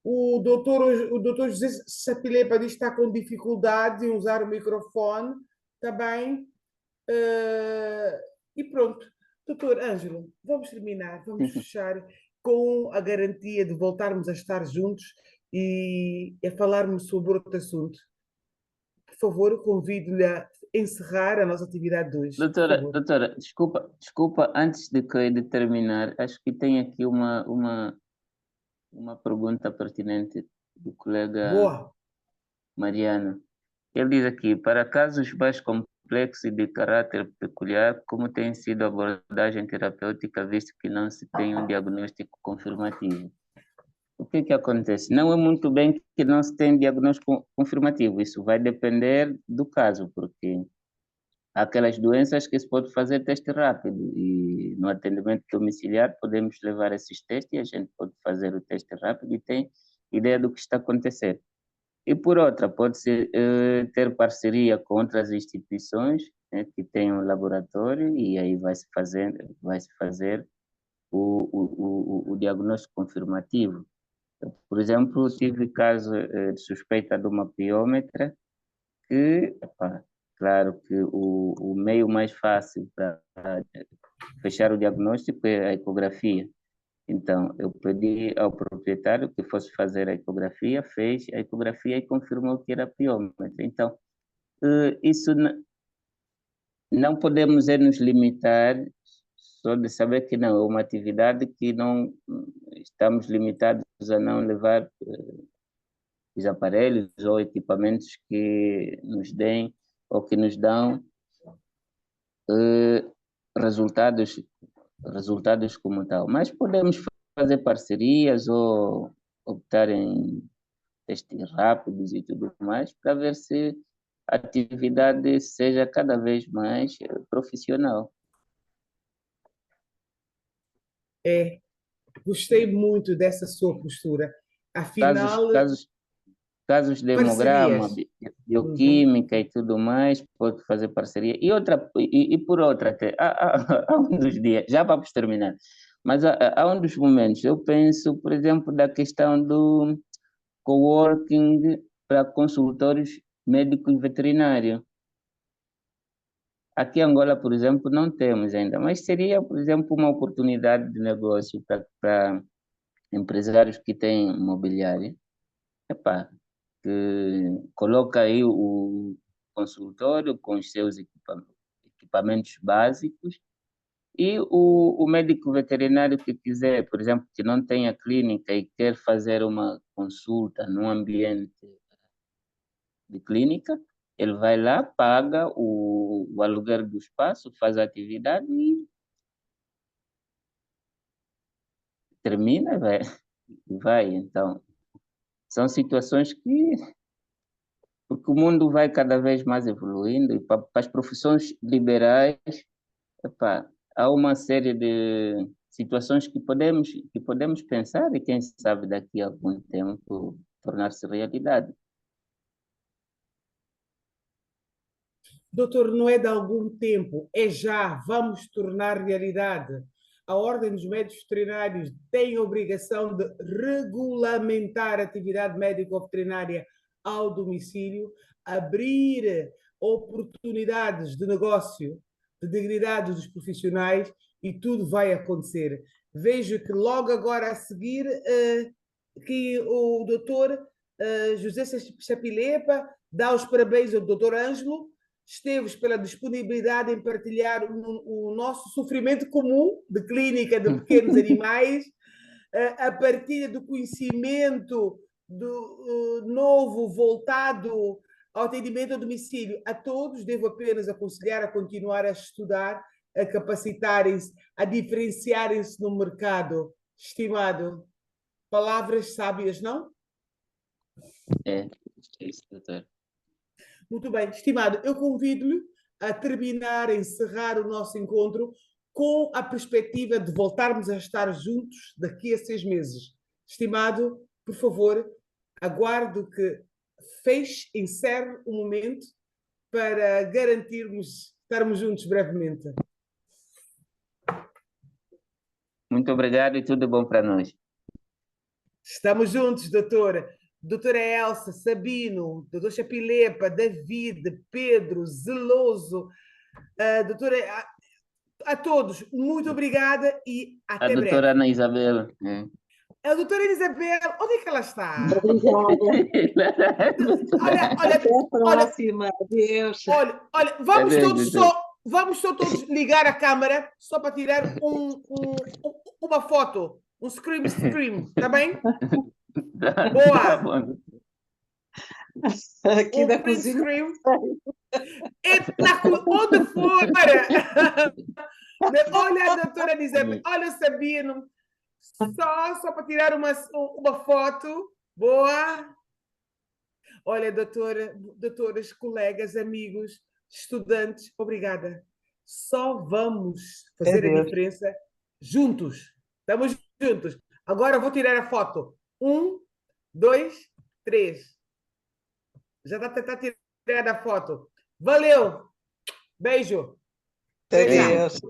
O doutor José Sachilepa diz que está com dificuldade em usar o microfone também. E pronto. Doutor Ângelo, vamos terminar, vamos fechar com a garantia de voltarmos a estar juntos e a falarmos sobre outro assunto. Por favor, convido-lhe a encerrar a nossa atividade 2. Doutora, desculpa, antes de terminar, acho que tem aqui uma pergunta pertinente do colega Mariano. Ele diz aqui, para casos mais complexos e de caráter peculiar, como tem sido a abordagem terapêutica, visto que não se tem um diagnóstico confirmativo? O que acontece? Não é muito bem que não se tem diagnóstico confirmativo, isso vai depender do caso, porque há aquelas doenças que se pode fazer teste rápido e no atendimento domiciliar podemos levar esses testes e a gente pode fazer o teste rápido e tem ideia do que está acontecendo. E por outra, pode-se ter parceria com outras instituições que tenham um laboratório e aí vai-se fazer o diagnóstico confirmativo. Por exemplo, tive caso de suspeita de uma piômetra que, claro que o meio mais fácil para fechar o diagnóstico é a ecografia. Então, eu pedi ao proprietário que fosse fazer a ecografia, fez a ecografia e confirmou que era piômetra. Então, isso não podemos nos limitar só de saber que não, é uma atividade que não estamos limitados a não levar os aparelhos ou equipamentos que nos deem ou que nos dão resultados como tal. Mas podemos fazer parcerias ou optar em testes rápidos e tudo mais para ver se a atividade seja cada vez mais profissional. Gostei muito dessa sua postura. Afinal, casos de hemograma, bioquímica e tudo mais, pode fazer parceria. E por outra, até, há um dos dias, já vamos terminar, mas há um dos momentos, eu penso, por exemplo, da questão do coworking para consultórios médicos veterinários. Aqui em Angola, por exemplo, não temos ainda, mas seria, por exemplo, uma oportunidade de negócio para empresários que têm imobiliário. Epá, que coloca aí o consultório com os seus equipamentos básicos e o médico veterinário que quiser, por exemplo, que não tenha clínica e quer fazer uma consulta num ambiente de clínica, ele vai lá, paga o aluguer do espaço, faz a atividade e termina, vai. Então, são situações que porque o mundo vai cada vez mais evoluindo e para as profissões liberais, epá, há uma série de situações que podemos pensar e quem sabe daqui a algum tempo tornar-se realidade. Doutor, não é de algum tempo, é já, vamos tornar realidade. A Ordem dos Médicos Veterinários tem a obrigação de regulamentar a atividade médico-veterinária ao domicílio, abrir oportunidades de negócio, de dignidade dos profissionais e tudo vai acontecer. Vejo que logo agora a seguir que o doutor José Chapilepa dá os parabéns ao doutor Ângelo Esteves pela disponibilidade em partilhar o nosso sofrimento comum de clínica de pequenos animais, a partilha do conhecimento do novo voltado ao atendimento a domicílio. A todos devo apenas aconselhar a continuar a estudar, a capacitarem-se, a diferenciarem-se no mercado. Estimado, palavras sábias, não? É isso, doutor. Muito bem, estimado, eu convido-lhe a terminar, a encerrar o nosso encontro com a perspectiva de voltarmos a estar juntos daqui a 6 meses. Estimado, por favor, aguardo que encerre o momento para garantirmos estarmos juntos brevemente. Muito obrigado e tudo bom para nós. Estamos juntos, doutora. Doutora Elsa, Sabino, doutor Chapilepa, David, Pedro, Zeloso, doutora, a todos, muito obrigada e até breve. A doutora Ana Isabel. A doutora Isabel, onde é que ela está? Obrigada. Até a próxima. Adeus. Olha, vamos só todos ligar a câmera só para tirar uma foto, um scream, tá bem? Boa! Tá bom. Aqui da cozinha. Scream. Onde for? Olha a doutora Isabel, olha o Sabino. Só para tirar uma foto. Boa! Olha, doutoras, colegas, amigos, estudantes, obrigada. Só vamos fazer a diferença juntos. Estamos juntos. Agora eu vou tirar a foto. 1, 2, 3. Já está a tentar tirar a foto. Valeu! Beijo! Adeus.